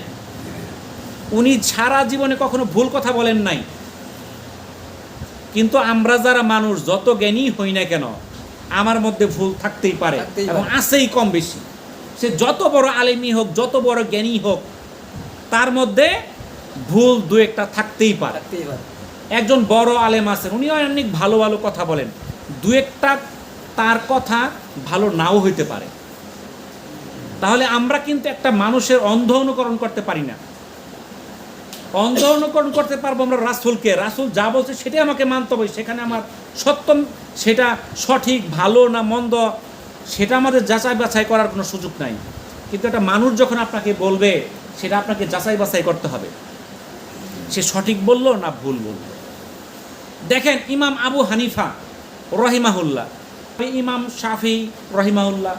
উনি সারা জীবনে কখনো ভুল কথা বলেন নাই। কিন্তু আমরা যারা মানুষ যত জ্ঞানী হই না কেন, আমার মধ্যে ভুল থাকতেই পারে এবং আছেই কম বেশি। সে যত বড় আলেমই হোক, যত বড় জ্ঞানী হোক, তার মধ্যে ভুল দু একটা থাকতেই পারে। একজন বড় আলেম আছেন, উনি অনেক ভালো ভালো কথা বলেন, দু একটা তার কথা ভালো নাও হইতে পারে। তাহলে আমরা কিন্তু একটা মানুষের অন্ধ অনুকরণ করতে পারি না। অন্ধ অনুকরণ করতে পারবো আমরা রাসূলকে, রাসূল যা বলছে সেটাই আমাকে মানতে হবে, সেখানে আমার সত্যম, সেটা সঠিক ভালো না মন্দ, সেটা আমাদের যাচাই বাছাই করার কোনো সুযোগ নাই। কিন্তু একটা মানুষ যখন আপনাকে বলবে, সেটা আপনাকে যাচাই বাছাই করতে হবে, সে সঠিক বললো না ভুল বললো। দেখেন, ইমাম আবু হানিফা রহিমাহুল্লাহ, ইমাম শাফি রহিমাহুল্লাহ,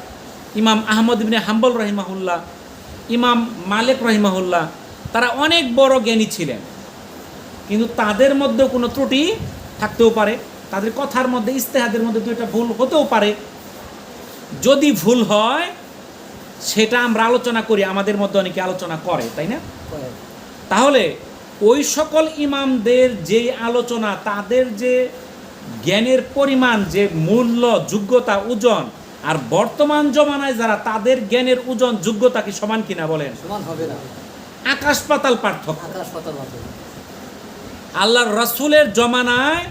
ইমাম আহমদ ইবনে হাম্বল রহিমাহুল্লাহ, ইমাম মালিক রহিমাহুল্লাহ, তারা অনেক বড় জ্ঞানী ছিলেন, কিন্তু তাদের মধ্যে কোনো ত্রুটি থাকতেও পারে, তাদের কথার মধ্যে ইজতিহাদের মধ্যে দুইটা ভুল হতেও পারে। যদি ভুল হয় সেটা আমরা আলোচনা করি, আমাদের মধ্যে অনেকে আলোচনা করে, তাই না? তাহলে ওই সকল ইমামদের যে আলোচনা, তাদের যে জ্ঞানের পরিমাণ, যে মূল্য, যোগ্যতা, ওজন, আর বর্তমান জমানায় যারা, তাদের জ্ঞানের ওজন যোগ্যতা কি সমান কিনা বলেন? সমান হবে না, আকাশ পাতাল পার্থক্য। আল্লাহর রাসূলের জমানায়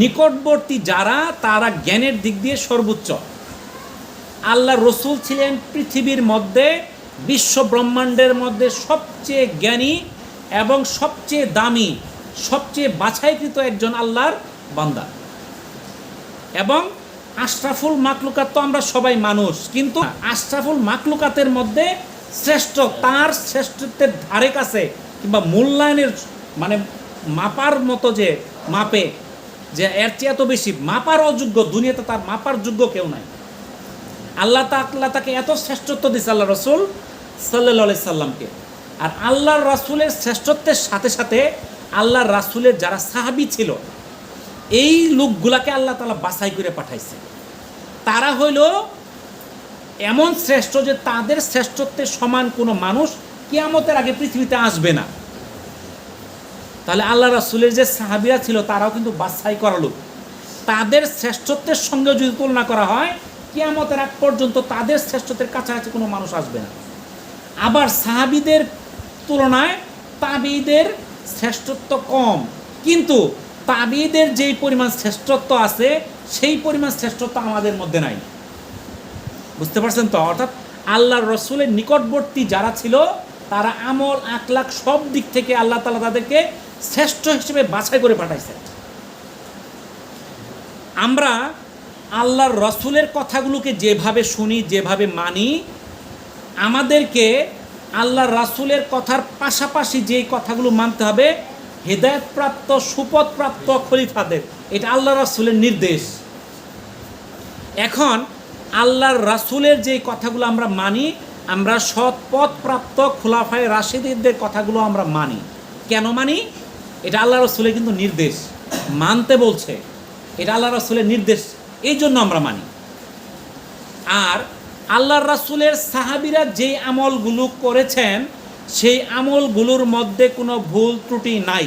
নিকটবর্তী যারা, তারা জ্ঞানের দিক দিয়ে সর্বোচ্চ। আল্লাহর রাসূল ছিলেন পৃথিবীর মধ্যে বিশ্ব ব্রহ্মাণ্ডের মধ্যে সবচেয়ে জ্ঞানী এবং সবচেয়ে দামি, সবচেয়ে বাছাইকৃত একজন আল্লাহর বান্দা। এবং আশরাফুল মাকলুকাত তো আমরা সবাই মানুষ, কিন্তু আশরাফুল মাকলুকাতের মধ্যে শ্রেষ্ঠ, তার শ্রেষ্ঠত্বের ধারে কাছে কিংবা মূল্যায়নের মানে মাপার মতো যে মাপে, যে এর চেয়ে এত বেশি মাপার অযোগ্য, দুনিয়াতে তার মাপার যোগ্য কেউ নাই। আল্লাহ তাকে এত শ্রেষ্ঠত্ব দিয়েছে আল্লাহ রসুল সাল্লাল্লাহু আলাইহি সাল্লামকে। আর আল্লাহর রাসূলের শ্রেষ্ঠত্বের সাথে সাথে আল্লাহর রাসূলের যারা সাহাবী ছিল, এই লোকগুলাকে আল্লাহ তাআলা বাছাই করে পাঠাইছে। তারা হইল এমন শ্রেষ্ঠ যে তাদের শ্রেষ্ঠত্বের সমান কোনো মানুষ কিয়ামতের আগে পৃথিবীতে আসবে না। তাহলে আল্লাহ রাসূলের যে সাহাবীরা ছিল তারাও কিন্তু বাছাই করা লোক। তাদের শ্রেষ্ঠত্বের সঙ্গে যদি তুলনা করা হয়, কিয়ামতের আগ পর্যন্ত তাদের শ্রেষ্ঠত্বের কাছাকাছি কোনো মানুষ আসবে না। আবার সাহাবীদের তুলনায় তাবিঈদের শ্রেষ্ঠত্ব কম, কিন্তু তাবিঈদের যেই পরিমাণ শ্রেষ্ঠত্ব আছে সেই পরিমাণ শ্রেষ্ঠত্ব আমাদের মধ্যে নাই। বুঝতে পারছেন তো? অর্থাৎ আল্লাহর রসুলের নিকটবর্তী যারা ছিল তারা আমল আখলাক সব দিক থেকে আল্লাহ তাআলা তাদেরকে শ্রেষ্ঠ হিসেবে বাছাই করে পাঠাইছে। আমরা আল্লাহর রসুলের কথাগুলোকে যেভাবে শুনি, যেভাবে মানি, আমাদেরকে আল্লাহর রাসূলের কথার পাশাপাশি যেই কথাগুলো মানতে হবে হেদায়েতপ্রাপ্ত সুপথপ্রাপ্ত খলিফাদের, এটা আল্লাহর রাসূলের নির্দেশ। এখন আল্লাহর রাসূলের যেই কথাগুলো আমরা মানি, আমরা সৎপথপ্রাপ্ত খুলাফায়ে রাশিদীনদের কথাগুলো আমরা মানি। কেন মানি? এটা আল্লাহর রাসূলের কিন্তু নির্দেশ, মানতে বলছে, এটা আল্লাহর রাসূলের নির্দেশ, এই জন্য আমরা মানি। আর আল্লাহর রাসূলের সাহাবীরা যেই আমলগুলো করেছেন সেই আমলগুলোর মধ্যে কোনো ভুল ত্রুটি নাই,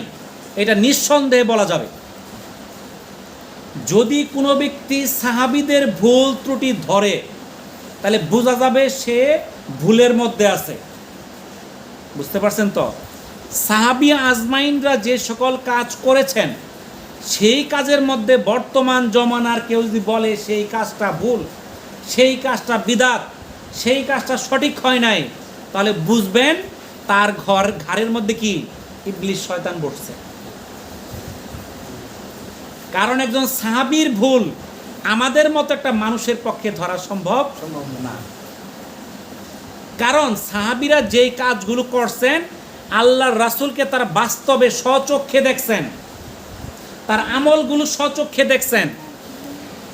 এটা নিঃসন্দেহে বলা যাবে। যদি কোনো ব্যক্তি সাহাবীদের ভুল ত্রুটি ধরে তাহলে বোঝা যাবে সে ভুলের মধ্যে আছে। বুঝতে পারছেন তো? সাহাবী আজমাইনরা যে সকল কাজ করেছেন সেই কাজের মধ্যে বর্তমান জমানার কেউ যদি বলে সেই কাজটা ভুল, সেই কাজটা বিদআত, সেই কাজটা সঠিক হয় নাই, তাহলে বুঝবেন তার ঘরের মধ্যে কি ইবলিস শয়তান বসছে। কারণ একজন সাহাবীর ভুল আমাদের মতো একটা মানুষের পক্ষে ধরা সম্ভব না। কারণ সাহাবীরা যেই কাজগুলো করছেন আল্লাহর রাসূলকে তারা বাস্তবে স্বচক্ষে দেখছেন, তার আমলগুলো স্বচক্ষে দেখছেন,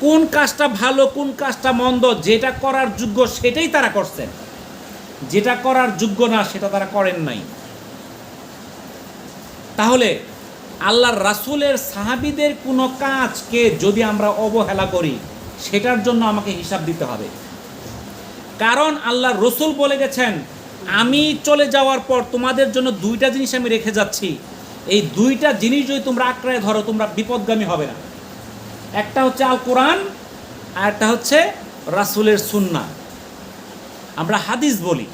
কোন কাজটা ভালো কোন কাজটা মন্দ, যেটা করার যোগ্য সেটাই তারা করছেন, যেটা করার যোগ্য না সেটা তারা করেন নাই। তাহলে আল্লাহর রাসূলের সাহাবীদের কোনো কাজকে যদি আমরা অবহেলা করি সেটার জন্য আমাকে হিসাব দিতে হবে। কারণ আল্লাহর রাসূল বলে গেছেন, আমি চলে যাওয়ার পর তোমাদের জন্য দুইটা জিনিস আমি রেখে যাচ্ছি, এই দুইটা জিনিস যদি তোমরা আঁকড়ে ধরো তোমরা বিপদগামী হবে না। একটা হচ্ছে আল কোরআন আর একটা হচ্ছে রাসূলের সুন্নাহ। আমরা হাদিস বলি,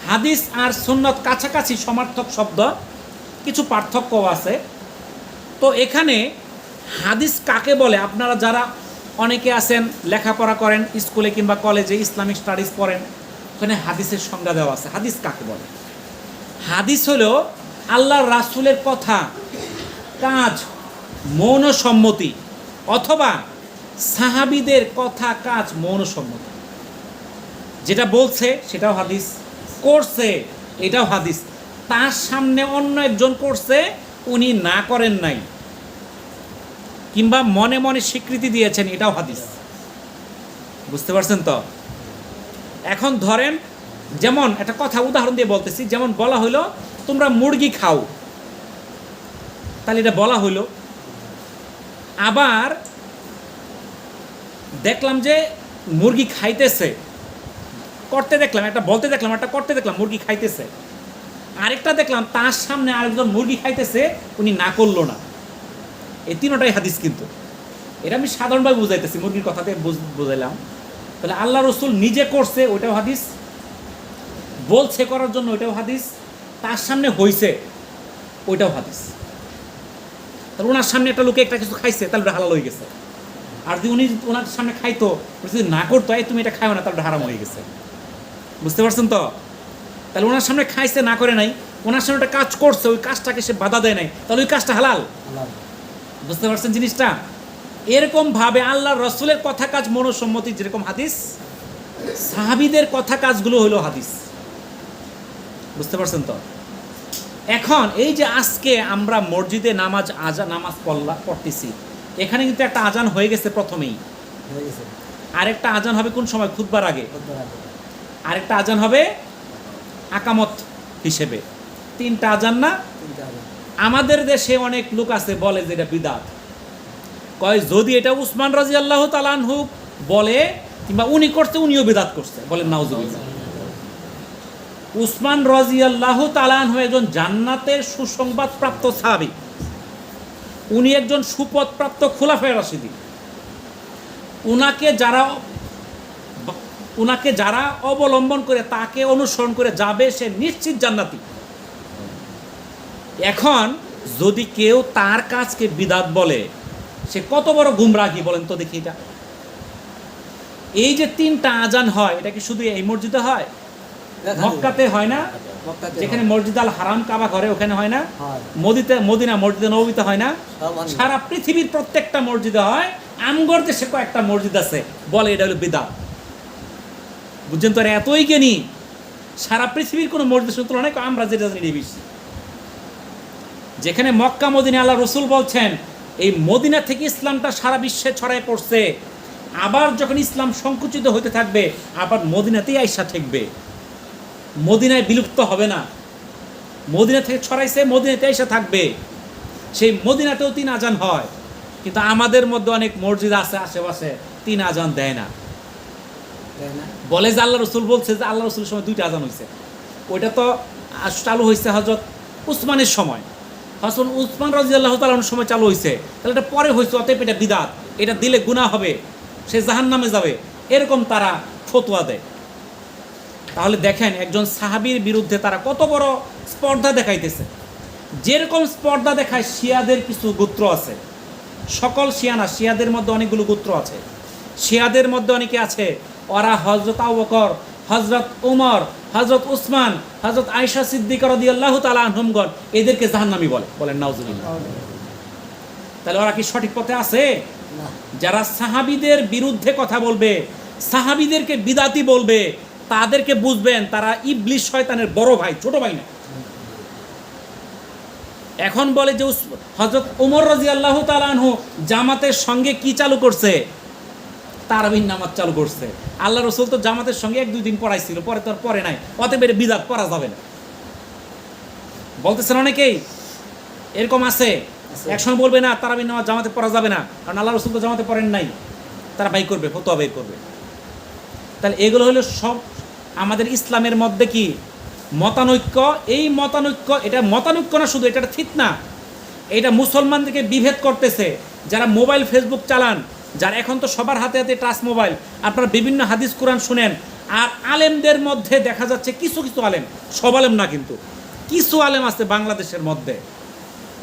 হাদিস আর সুন্নাত কাছাকাছি সমার্থক শব্দ, কিছু পার্থক্যও আছে। তো এখানে হাদিস কাকে বলে, আপনারা যারা অনেকে আছেন লেখাপড়া করেন স্কুলে কিংবা কলেজে ইসলামিক স্টাডিজ পড়েন, ওখানে হাদিসের সংজ্ঞা দেওয়া আছে। হাদিস কাকে বলে? হাদিস হলো আল্লাহর রাসূলের কথা, কাজ, মৌন সম্মতি, অথবা সাহাবীদের কথা কাজ মৌন সম্মতি। যেটা বলছে সেটাও হাদিস, করছে এটাও হাদিস, তার সামনে অন্য একজন করছে উনি না করেন নাই কিংবা মনে মনে স্বীকৃতি দিয়েছেন, এটাও হাদিস। বুঝতে পারছেন তো? এখন ধরেন, যেমন একটা কথা উদাহরণ দিয়ে বলতেছি, যেমন বলা হইলো তোমরা মুরগি খাও, তাহলে এটা বলা হইলো। আবার দেখলাম যে মুরগি খাইতেছে, করতে দেখলাম, একটা বলতে দেখলাম, একটা করতে দেখলাম, মুরগি খাইতেছে। আরেকটা দেখলাম তার সামনে আরেকজন মুরগি খাইতেছে, উনি না করলো না। এই তিনটাই হাদিস। কিন্তু এটা আমি সাধারণভাবে বুঝাইতেছি, মুরগির কথাতে বুঝাইলাম। তাহলে আল্লাহ রসুল নিজে করছে ওইটাও হাদিস, বলছে করার জন্য ওইটাও হাদিস, তার সামনে হইছে ওইটাও হাদিস। তাহলে ওনার সামনে একটা লোকে একটা কিছু খাইছে, তাহলে ওটা হালাল হয়ে গেছে। আর যদি উনি ওনার সামনে খাইতো, যদি না করতো এই তুমি এটা খাও না, তাহলে হারাম হয়ে গেছে। বুঝতে পারছেন তো? তাহলে ওনার সামনে খাইছে না করে নাই, ওনার সামনে একটা কাজ করছে, ওই কাজটাকে সে বাধা দেয় নাই, তাহলে ওই কাজটা হালাল। বুঝতে পারছেন জিনিসটা? এরকম ভাবে আল্লাহ রসুলের কথা কাজ মনসম্মতি যেরকম হাদিস, সাহাবীদের কথা কাজগুলো হলো হাদিস। বুঝতে পারছেন তো? এখন এই যে আজকে আমরা মসজিদে নামাজ পড়তেছি, এখানে কিন্তু একটা আজান হয়ে গেছে প্রথমেই, আরেকটা আজান হবে কোন সময়? খুতবার আগে। আরেকটা আজান হবে আকামত হিসেবে। 3টা আজান না? আমাদের দেশে অনেক লোক আছে বলে যে এটা বিদআত। কয় যদি এটা উসমান রাদিয়াল্লাহু তাআলা আনহু বলে কিংবা উনি করতে, উনিও বিদআত করছে, বলেন নাউজুবিল্লাহ। উসমান রাদিয়াল্লাহু তাআলা আনহু একজন জান্নাতের সুসংবাদ প্রাপ্ত সাহাবী, উনি একজন সুপথ প্রাপ্ত খুলাফায়ে রাশিদিন। উনাকে যারা অবলম্বন করে, তাকে অনুসরণ করে যাবে, সে নিশ্চিত জান্নাতি। এখন যদি কেউ তার কাজকে বিদআত বলে, সে কত বড় গুমরাহি বলেন তো দেখি। এটা এই যে 3টা আজান হয়, এটা কি শুধু এই মসজিদে হয়? মক্কাতে হয় না? যেখানে মসজিদ আল হারাম কাবা ঘরে, ওখানে হয় না? মদিনা মসজিদে নববীতে হয় না? সারা পৃথিবীর প্রত্যেকটা মসজিদে হয়। আমগর দেশে কয়েকটা মসজিদ আছে, বলে এটা হলো বিদআত। বুঝছেন তো? এতই জ্ঞানী, সারা পৃথিবীর কোনো মসজিদের তুলনায় আমরা যেটা জানি বেশি। যেখানে মক্কা মদিনা আল্লাহ রসুল বলছেন এই মদিনা থেকে ইসলামটা সারা বিশ্বে ছড়ায় পড়ছে, আবার যখন ইসলাম সংকুচিত হতে থাকবে, আবার মদিনাতেই আইসা ঠেকবে, মদিনায় বিলুপ্ত হবে না। মদিনা থেকে ছড়াইছে, মদিনাতে আইসা থাকবে। সেই মদিনাতেও 3 আজান হয়, কিন্তু আমাদের মধ্যে অনেক মসজিদ আছে আশেপাশে 3 আজান দেয় না। বলে যে আল্লাহ রসুল বলছে যে আল্লাহ রসুলের সময় 2টা আজান হয়েছে। ওইটা তো চালু হয়েছে হযরত উসমানের সময়, হযরত উসমান রাদিয়াল্লাহু তাআলার সময় চালু হয়েছে, তাহলে এটা পরে হয়েছে, অতএব এটা বিদআত, এটা দিলে গুনাহ হবে, সে জাহান্নামে যাবে, এরকম তারা ফতোয়া দেয়। তাহলে দেখেন একজন সাহাবীর বিরুদ্ধে তারা কত বড় স্পর্ধা দেখাইতেছে। যেরকম স্পর্ধা দেখায় শিয়াদের কিছু গোত্র আছে, সকল শিয়া না, শিয়াদের মধ্যে অনেকগুলো গোত্র আছে। শিয়াদের মধ্যে অনেকে আছে, ওরা হযরত আবু বকর, হযরত উমর, হযরত উসমান, হযরত আয়েশা সিদ্দিকা রাদিয়াল্লাহু তাআলা আনহুমগণ এদেরকে জাহান্নামী বলে, বলেন নাউজুবিল্লাহ। তাহলে ওরা কি সঠিক পথে আছে? যারা সাহাবীদের বিরুদ্ধে কথা বলবে, সাহাবীদেরকে বিদআতি বলবে, তাদেরকে বুঝবেন তারা ইবলিস শয়তানের বড় ভাই, ছোট ভাই না। এখন বলে যে হযরত ওমর রাদিয়াল্লাহু তাআলা আনহু জামাতের সঙ্গে কি চালু করছে? তারাবির নামাজ চালু করছে। আল্লাহ রসুল তো জামাতের সঙ্গে 1-2 দিন পড়াইছিল, পরে তো আর পরে নাই, অতএব এটা বিদআত করা যাবে না বলতেছেন অনেকেই। এরকম আছে, একসময় বলবে না তারাবির নামাজ জামাতে পড়া যাবে না, কারণ আল্লাহ রসুল তো জামাতে পড়েন নাই, তারা বাই করবে, ফতোয়া বের করবে। তাহলে এগুলো হলো সব আমাদের ইসলামের মধ্যে কি মতানৈক্য। এই মতানৈক্য, এটা মতানৈক্য না শুধু, এটা ফিতনা। এটা মুসলমানদেরকে বিভেদ করতেছে। যারা মোবাইল ফেসবুক চালান, যারা এখন তো সবার হাতে হাতে টাচ মোবাইল, আপনারা বিভিন্ন হাদিস কোরআন শুনেন, আর আলেমদের মধ্যে দেখা যাচ্ছে কিছু কিছু আলেম, সব আলেম না কিন্তু কিছু আলেম আছে বাংলাদেশের মধ্যে,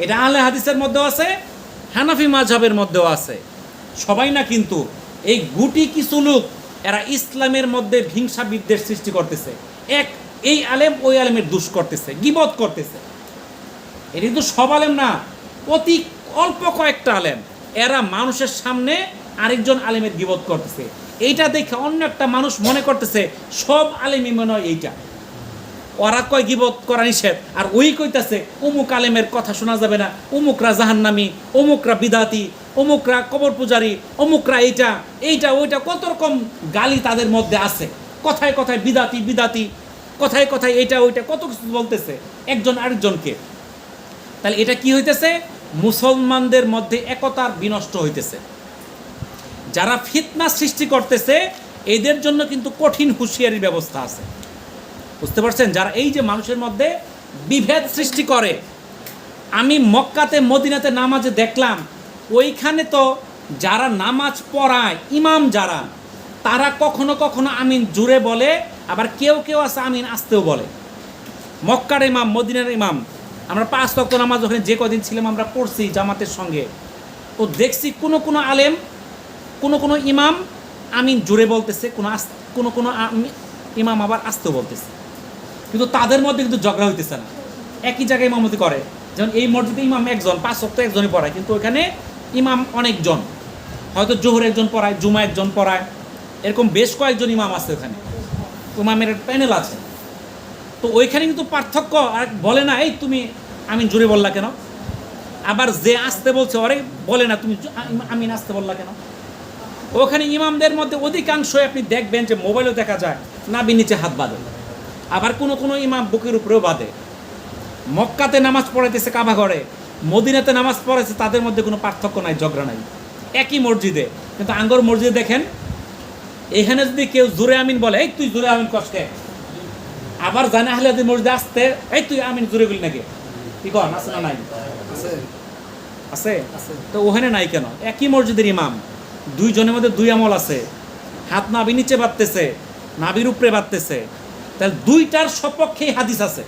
এটা আহলে হাদিসের মধ্যেও আছে, হানাফি মাযহাবের মধ্যেও আছে, সবাই না কিন্তু, এই গুটি কিছু লোক এরা ইসলামের মধ্যে হিংসা বিদ্বেষ সৃষ্টি করতেছে। এই আলেম ওই আলেমের দুষ করতেছে, গীবত করতেছে। এটা কিন্তু সব আলেম না, অতি অল্প কয়েকটা আলেম, এরা মানুষের সামনে আরেকজন আলেমের গীবত করতেছে। এইটা দেখে অন্য একটা মানুষ মনে করতেছে সব আলেমই মনে হয় এইটা। ওরা কয় গীবত করা নিষেধ, আর ওই কইতাছে অমুক আলেমের কথা শোনা যাবে না, অমুকরা জাহান্নামী, অমুকরা বিদাতি, অমুকরা কবর পূজারী, অমুকরা এইটা ওইটা, কত রকম গালি তাদের মধ্যে আছে। কথায় কথায় বিদাতি বিদাতি, কথায় কথায় এইটা ওইটা কত কিছু বলতেছে একজন আরেকজনকে। তাহলে এটা কি হইতেছে? মুসলমানদের মধ্যে একতার বিনষ্ট হইতেছে। যারা ফিতনা সৃষ্টি করতেছে এদের জন্য কিন্তু কঠিন হুঁশিয়ারির ব্যবস্থা আছে। বুঝতে পারছেন? যারা এই যে মানুষের মধ্যে বিভেদ সৃষ্টি করে। আমি মক্কাতে মদিনাতে নামাজে দেখলাম, ওইখানে তো যারা নামাজ পড়ায় ইমাম যারা, তারা কখনো কখনো আমিন জুড়ে বলে, আবার কেউ কেউ আছে আমিন আস্তেও বলে। মক্কার ইমাম, মদিনার ইমাম, আমরা 5 ওয়াক্ত নামাজ ওখানে যে কদিন ছিলাম আমরা পড়ছি জামাতের সঙ্গে, তো দেখছি কোনো আলেম, কোনো ইমাম আমিন জুড়ে বলতেছে, কোনো ইমাম আবার আসতেও বলতেছে, কিন্তু তাদের মধ্যে কিন্তু ঝগড়া হইতেছে না, একই জায়গায় ইমামতি করে। যেমন এই মসজিদে ইমাম একজন, 5 ওয়াক্ত একজনই পড়ায়, কিন্তু ওইখানে ইমাম অনেকজন, হয়তো জোহর একজন পড়ায়, জুমা একজন পড়ায়, এরকম বেশ কয়েকজন ইমাম আছে ওখানে, ইমামের একটা প্যানেল আছে। তো ওইখানে কিন্তু পার্থক্য, আর বলে না এই তুমি আমিন জোরে বললা কেন, আবার যে আসতে বলছে ওরে বলে না তুমি আমিন আসতে বললা কেন। ওখানে ইমামদের মধ্যে অধিকাংশই আপনি দেখবেন যে মোবাইলও দেখা যায় নাবির নিচে হাত বাঁধে, আবার কোনো কোনো ইমাম বুকের উপরেও বাঁধে। মক্কাতে নামাজ পড়াইতেছে কাবা ঘরে, মদিনাতে নামাজ পড়াইছে, তাদের মধ্যে কোনো পার্থক্য নাই, ঝগড়া নাই, একই মসজিদে। কিন্তু আঙ্গর মসজিদে দেখেন, এখানে যদি কেউ জোরে আমিন বলে, এই তুই জোরে আমিন কষ্টে, আবার জানে আহলে হাদিস মসজিদে আসতে, এই তুই আমিন জোরে বলি নাকি, কি কন আছে না নাই? আছে। তো ওখানে নাই কেন? একই মসজিদের ইমাম, দুইজনের মধ্যে দুই আমল আছে, হাত নাবি নিচে বাঁধতেছে, নাবির উপরে বাঁধতেছে, তাহলে দুইটার সপক্ষেই হাদিস আছে।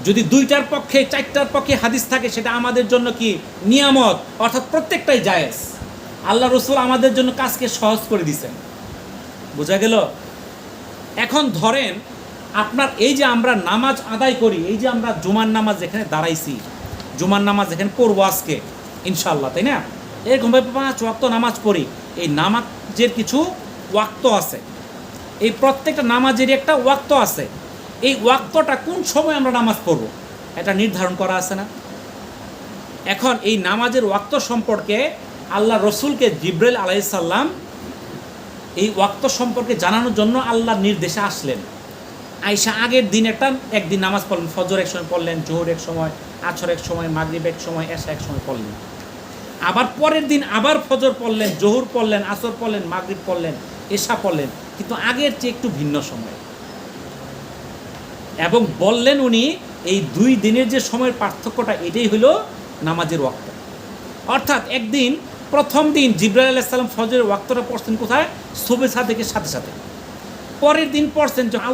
যদি দুইটার পক্ষে 4টার পক্ষে হাদিস থাকে, সেটা আমাদের জন্য কি নিয়ামত, অর্থাৎ প্রত্যেকটাই জায়েজ। আল্লাহ রসুল আমাদের জন্য কাজকে সহজ করে দিয়েছেন, বোঝা গেল? এখন ধরেন আপনার এই যে আমরা নামাজ আদায় করি, এই যে আমরা জুমার নামাজ যেখানে দাঁড়াইছি, জুমার নামাজ যেখানে পড়বো আজকে ইনশাআল্লাহ, তাই না? এরকমভাবে 5 ওয়াক্ত নামাজ পড়ি। এই নামাজের কিছু ওয়াক্ত আছে, এই প্রত্যেকটা নামাজেরই একটা ওয়াক্ত আছে। এই ওয়াক্তটা কোন সময় আমরা নামাজ পড়ব এটা নির্ধারণ করা আছে না? এখন এই নামাজের ওয়াক্ত সম্পর্কে আল্লাহ রসুলকে জিব্রাইল আলাইহিস সালাম এই ওয়াক্ত সম্পর্কে জানানোর জন্য আল্লাহর নির্দেশে আসলেন। আইসা আগের দিন একদিন নামাজ পড়লেন, ফজর এক সময় পড়লেন, জোহর এক সময়, আসর এক সময়, মাগরিব এক সময়, এশা এক সময় পড়লেন। আবার পরের দিন আবার ফজর পড়লেন, জোহর পড়লেন, আসর পড়লেন, মাগরিব পড়লেন, এশা পড়লেন, কিন্তু আগের চেয়ে একটু ভিন্ন সময়। এবং বললেন উনি এই 2 দিনের যে সময়ের পার্থক্যটা, এটাই হলো নামাজের ওয়াক্ত। অর্থাৎ একদিন প্রথম দিন জিবরাইল আলাইহিস সালাম ফজরের ওয়াক্তটা পড়ছেন কোথায়? সুবহ সাদেকের সাথে সাথে। পরের দিন পড়ছেন যখন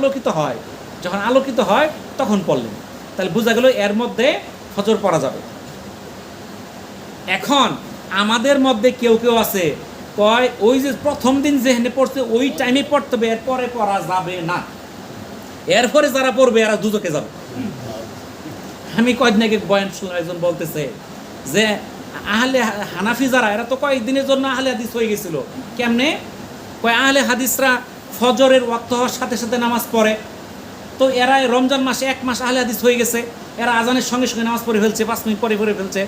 আলোকিত হয় তখন পড়লেন। তাহলে বোঝা গেল এর মধ্যে ফজর পড়া যাবে। এখন আমাদের মধ্যে কেউ কেউ আছে কয় ওই যে প্রথম দিন যেখানে পড়ছে ওই টাইমে পড়তে হবে, এরপরে পড়া যাবে না, এরপরে যারা পড়বে এরা দুজকে যাবে। আমি কয়েকদিন আগে বয়ান শুনলাম, একজন বলতেছে যে আহলে হানাফি যারা, এরা তো কয়েকদিনের জন্য আহলে হাদিস হয়ে গেছিল। কেমনে? কয় আহলে হাদিসরা ফজরের ওয়াক্ত হওয়ার সাথে সাথে নামাজ পড়ে, তো এরা রমজান মাসে 1 মাস আহলে হাদিস হয়ে গেছে, এরা আজানের সঙ্গে সঙ্গে নামাজ পড়ে ফেলছে, 5 মিনিট পরে পড়ে ফেলছে।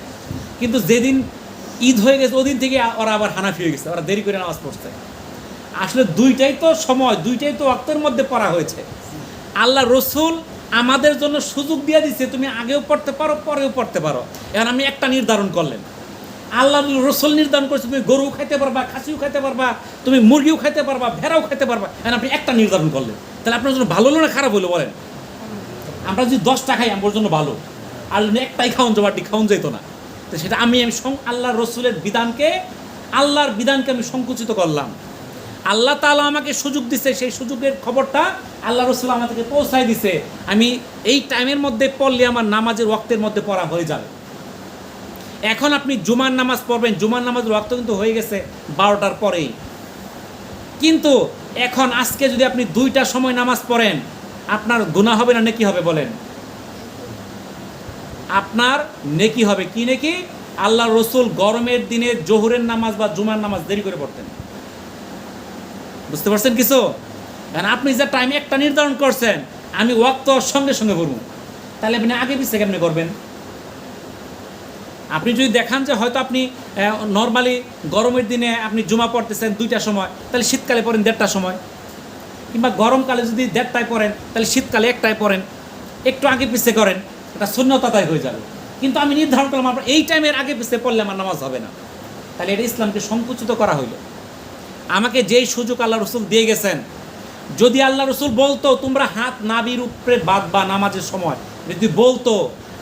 কিন্তু যেদিন ঈদ হয়ে গেছে ওদিন থেকে ওরা আবার হানাফি হয়ে গেছে, ওরা দেরি করে নামাজ পড়ছে। আসলে দুইটাই তো সময়, দুইটাই তো ওয়াক্তের মধ্যে পড়া হয়েছে। আল্লাহ রসুল আমাদের জন্য সুযোগ দিয়ে দিচ্ছে, তুমি আগেও পড়তে পারো, পরেও পড়তে পারো। এখন আমি একটা নির্ধারণ করলেন, আল্লাহ রসুল নির্ধারণ করছে তুমি গরুও খাইতে পারবা, খাসিও খাইতে পারবা, তুমি মুরগিও খাইতে পারবা, ভেড়াও খাইতে পারবা। এখন আপনি একটা নির্ধারণ করলেন, তাহলে আপনার জন্য ভালো হলো না খারাপ হলো বলেন? আমরা যদি 10টা খাই আমার জন্য ভালো, আর একটাই খাওয়ান জবাটি খাওয়ান যেত না। তো সেটা আমি আল্লাহ রসুলের আল্লাহর বিধানকে আমি সংকুচিত করলাম। আল্লাহ তাআলা আমাকে সুযোগ দিছে, সেই সুযোগের খবরটা আল্লাহ রসুল আমাদেরকে পৌঁছায় দিছে। আমি এই টাইমের মধ্যে পড়লে আমার নামাজের ওয়াক্তের মধ্যে পড়া হয়ে যাবে। এখন আপনি জুমার নামাজ পড়বেন, জুমার নামাজের ওয়াক্ত কিন্তু হয়ে গেছে 12টার পরেই। কিন্তু এখন আজকে যদি আপনি 2টার সময় নামাজ পড়েন, আপনার গুনাহ হবে না নেকি হবে বলেন? আপনার নেকি হবে। কি নেকি? আল্লাহ রসুল গরমের দিনে জোহরের নামাজ বা জুমার নামাজ দেরি করে পড়তেন। বুঝতে পারছেন কিছু? কারণ আপনি যে টাইম একটা নির্ধারণ করছেন, আমি ওয়াক্ত সঙ্গে সঙ্গে পড়ব, তাহলে আপনি আগে পিছিয়ে কেমনে করবেন? আপনি যদি দেখান যে হয়তো আপনি নর্মালি গরমের দিনে আপনি জুমা পড়তেছেন 2টার সময়, তাহলে শীতকালে পড়েন 1টার সময়, কিংবা গরমকালে যদি 1টায় পড়েন তাহলে শীতকালে 1টায় পড়েন, একটু আগে পিছিয়ে করেন, এটা সুন্নত আদায় হয়ে যাবে। কিন্তু আমি নির্ধারণ করলাম আপনার এই টাইমের আগে পিছিয়ে পড়লে আমার নামাজ হবে না, তাহলে এটা ইসলামকে সংকুচিত করা হইল। আমাকে যেই সুযোগ আল্লাহ রসুল দিয়ে গেছেন, যদি আল্লাহ রসুল বলতো তোমরা হাত নাবির উপরে বাঁধবা নামাজের সময়, যদি বলতো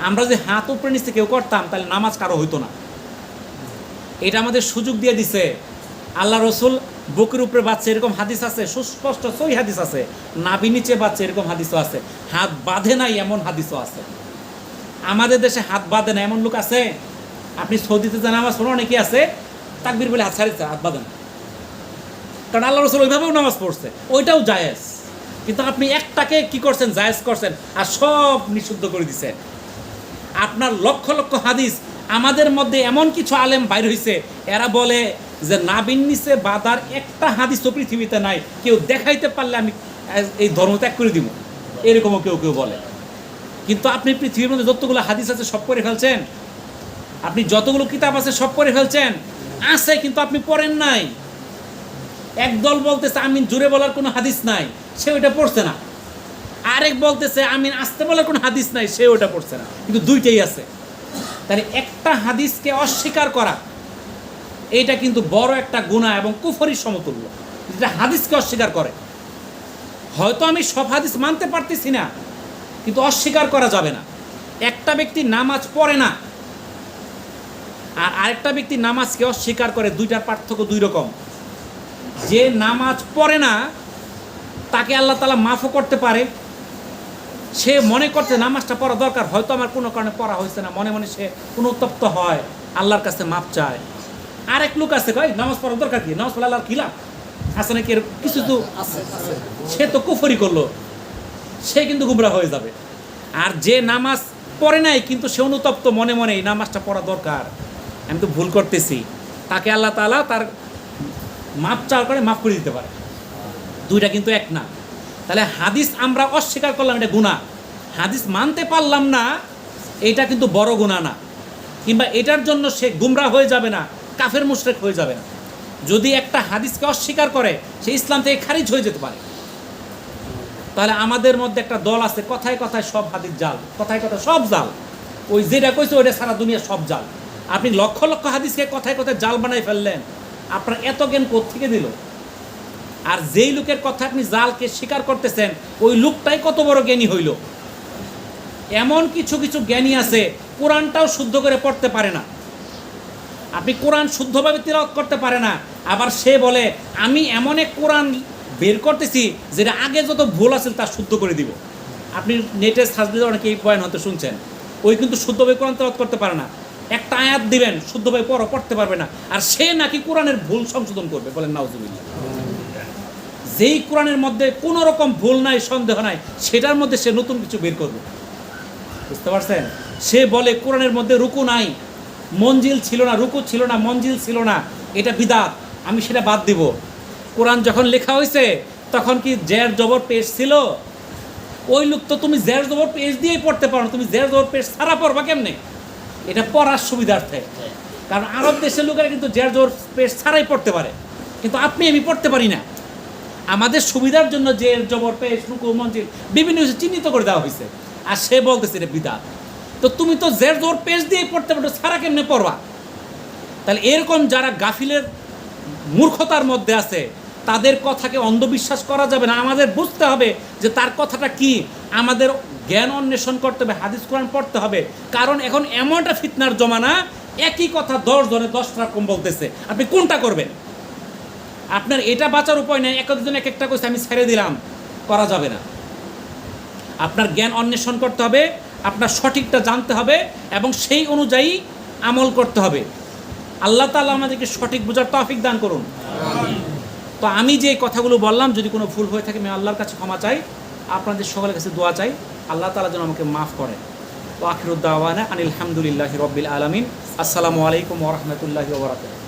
আমরা যে হাত উপরে নিচে কেউ করতাম, তাহলে নামাজ কারো হইতো না। এটা আমাদের সুযোগ দিয়ে দিছে। আল্লাহ রসুল বুকের উপরে বাঁধছে এরকম হাদিস আছে, সুস্পষ্ট সই হাদিস আছে। নাবি নিচে বাঁধছে এরকম হাদিসও আছে। হাত বাঁধে নাই এমন হাদিসও আছে। আমাদের দেশে হাত বাঁধে না এমন লোক আছে? আপনি সৌদিতে যে নামাজ পড়েন অনেকে আছে তাকবীর বলে হাত ছাড়িয়েছে, হাত বাঁধে না। কারণ আল্লাহ রসুল ওইভাবেও নামাজ পড়ছে, ওইটাও জায়েজ। কিন্তু আপনি একটাকে কি করছেন, জায়েজ করছেন, আর সব নিষিদ্ধ করে দিচ্ছেন। আপনার লক্ষ লক্ষ হাদিস, আমাদের মধ্যে এমন কিছু আলেম বাইর হয়েছে, এরা বলে যে নাবিন নিচে বাদার একটা হাদিস তো পৃথিবীতে নাই, কেউ দেখাইতে পারলে আমি এই ধর্ম ত্যাগ করে দিব, এরকমও কেউ কেউ বলে। কিন্তু আপনি পৃথিবীর মধ্যে যতগুলো হাদিস আছে সব করে ফেলছেন, আপনি যতগুলো কিতাব আছে সব করে ফেলছেন, আছে কিন্তু আপনি পড়েন নাই। একদল বলতেছে আমিন জুড়ে বলার কোনো হাদিস নাই, সে ওইটা পড়ছে না। আরেক বলতেছে আমিন আসতে বলার কোনো হাদিস নাই, সে ওইটা পড়ছে না, কিন্তু দুইটাই আছে। তাহলে একটা হাদিসকে অস্বীকার করা, এইটা কিন্তু বড় একটা গুনাহ এবং কুফরির সমতুল্য, যেটা হাদিসকে অস্বীকার করে। হয়তো আমি সব হাদিস মানতে পারতেছি না, কিন্তু অস্বীকার করা যাবে না। একটা ব্যক্তি নামাজ পড়ে না আর আরেকটা ব্যক্তি নামাজকে অস্বীকার করে, দুইটার পার্থক্য দুই রকম। যে নামাজ পড়ে না তাকে আল্লাহ তাআলা মাফও করতে পারে, সে মনে করতে নামাজটা পড়া দরকার, হয়তো আমার কোনো কারণে পড়া হয়েছে না, মনে মনে সে অনুতপ্ত হয়, আল্লাহর কাছে মাপ চায়। আরেক লোক আছে কয় নামাজ পড়ার দরকার কি, নামাজ পড়া আল্লাহর খিলাফ আছে নাকি, কিছু তো সে তো কুফরি করলো, সে কিন্তু গুমরাহ হয়ে যাবে। আর যে নামাজ পড়ে নাই কিন্তু সে অনুতপ্ত মনে মনে এই নামাজটা পড়া দরকার, আমি তো ভুল করতেছি, তাকে আল্লাহ তাআলা তার মাপ চাওয়ার করে মাফ করে দিতে পারে। দুইটা কিন্তু এক না। তাহলে হাদিস আমরা অস্বীকার করলাম, এটা গুনাহ। হাদিস মানতে পারলাম না, এটা কিন্তু বড় গুনাহ না, কিংবা এটার জন্য সে গুমরাহ হয়ে যাবে না, কাফের মুশরিক হয়ে যাবে না। যদি একটা হাদিসকে অস্বীকার করে, সে ইসলাম থেকে খারিজ হয়ে যেতে পারে। তাহলে আমাদের মধ্যে একটা দল আছে, কথায় কথায় সব হাদিস জাল, কথায় কথায় সব জাল, ওই যেটা কইছে ওইটা সারা দুনিয়া সব জাল। আপনি লক্ষ লক্ষ হাদিসকে কথায় কথায় জাল বানাই ফেললেন, আপনার এত জ্ঞান কোত্থেকে দিল? আর যেই লোকের কথা আপনি জালকে স্বীকার করতেছেন, ওই লোকটাই কত বড় জ্ঞানী হইল। এমন কিছু কিছু জ্ঞানী আছে কোরআনটাও শুদ্ধ করে পড়তে পারে না, আপনি কোরআন শুদ্ধভাবে তিলাওয়াত করতে পারে না, আবার সে বলে আমি এমন এক কোরআন বের করতেছি যেটা আগে যত ভুল আছে তা শুদ্ধ করে দিব। আপনি নেটে সার্চ দিলে অনেকে এই বয়ান হয়তো শুনছেন, ওই কিন্তু শুদ্ধভাবে কোরআন তিলাওয়াত করতে পারে না। একটা আয়াত দিবেন শুদ্ধভাবে পড়তে পারবে না, আর সে নাকি কোরআনের ভুল সংশোধন করবে, বলেন নাউজুবিল্লাহ। যেই কোরআনের মধ্যে কোনো রকম ভুল নাই, সন্দেহ নাই, সেটার মধ্যে সে নতুন কিছু বের করবে, বুঝতে পারছেন? সে বলে কোরআনের মধ্যে রুকু নাই, মঞ্জিল ছিল না, রুকু ছিল না, মঞ্জিল ছিল না, এটা বিদআত, আমি সেটা বাদ দিব। কোরআন যখন লেখা হয়েছে তখন কি জের জবর পেশ ছিল? ওই লোক তো তুমি জের জবর পেশ দিয়েই পড়তে পারো না, তুমি জের জবর পেশ ছাড়া পড়বা কেমনে? এটা পড়ার সুবিধার্থে, কারণ আরব দেশের লোকেরা কিন্তু জের জবর পেশ ছাড়াই পড়তে পারে, কিন্তু আপনি আমি পড়তে পারি না। আমাদের সুবিধার জন্য জের জবর পেশ রুকু মঞ্জিল বিভিন্ন কিছু চিহ্নিত করে দেওয়া হয়েছে, আর সে বলতেছে এটা বিদআত। তো তুমি তো জের জবর পেশ দিয়ে পড়তে পারো, ছাড়া কেমনে পড়বা? তাহলে এরকম যারা গাফিলের মূর্খতার মধ্যে আছে, তাদের কথাকে অন্ধবিশ্বাস করা যাবে না। আমাদের বুঝতে হবে যে তার কথাটা কি, আমাদের জ্ঞান অন্বেষণ করতে হবে, হাদিস কোরআন পড়তে হবে। কারণ এখন এমন একটা ফিতনার জমানা, একই কথা 10 জনে 10 রকম বলতেছে, আপনি কোনটা করবেন? আপনার এটা বাঁচার উপায় নেই, একজন এক একটা কইছে আমি ছেড়ে দিলাম, করা যাবে না। আপনার জ্ঞান অন্বেষণ করতে হবে, আপনার সঠিকটা জানতে হবে এবং সেই অনুযায়ী আমল করতে হবে। আল্লাহ তাআলা আমাদেরকে সঠিক বোঝার তৌফিক দান করুন। তো আমি যে কথাগুলো বললাম, যদি কোনো ভুল হয়ে থাকে আমি আল্লাহর কাছে ক্ষমা চাই, আপনাদের সকলের কাছে দোয়া চাই, আল্লাহ তাআলা যেন আমাকে মাফ করেন। ওয়া আখিরুদ দাওয়ানা আনিল হামদুলিল্লাহি রাব্বিল আলামিন। আসসালামু আলাইকুম ওয়া রাহমাতুল্লাহি ওয়া বারাকাতুহু।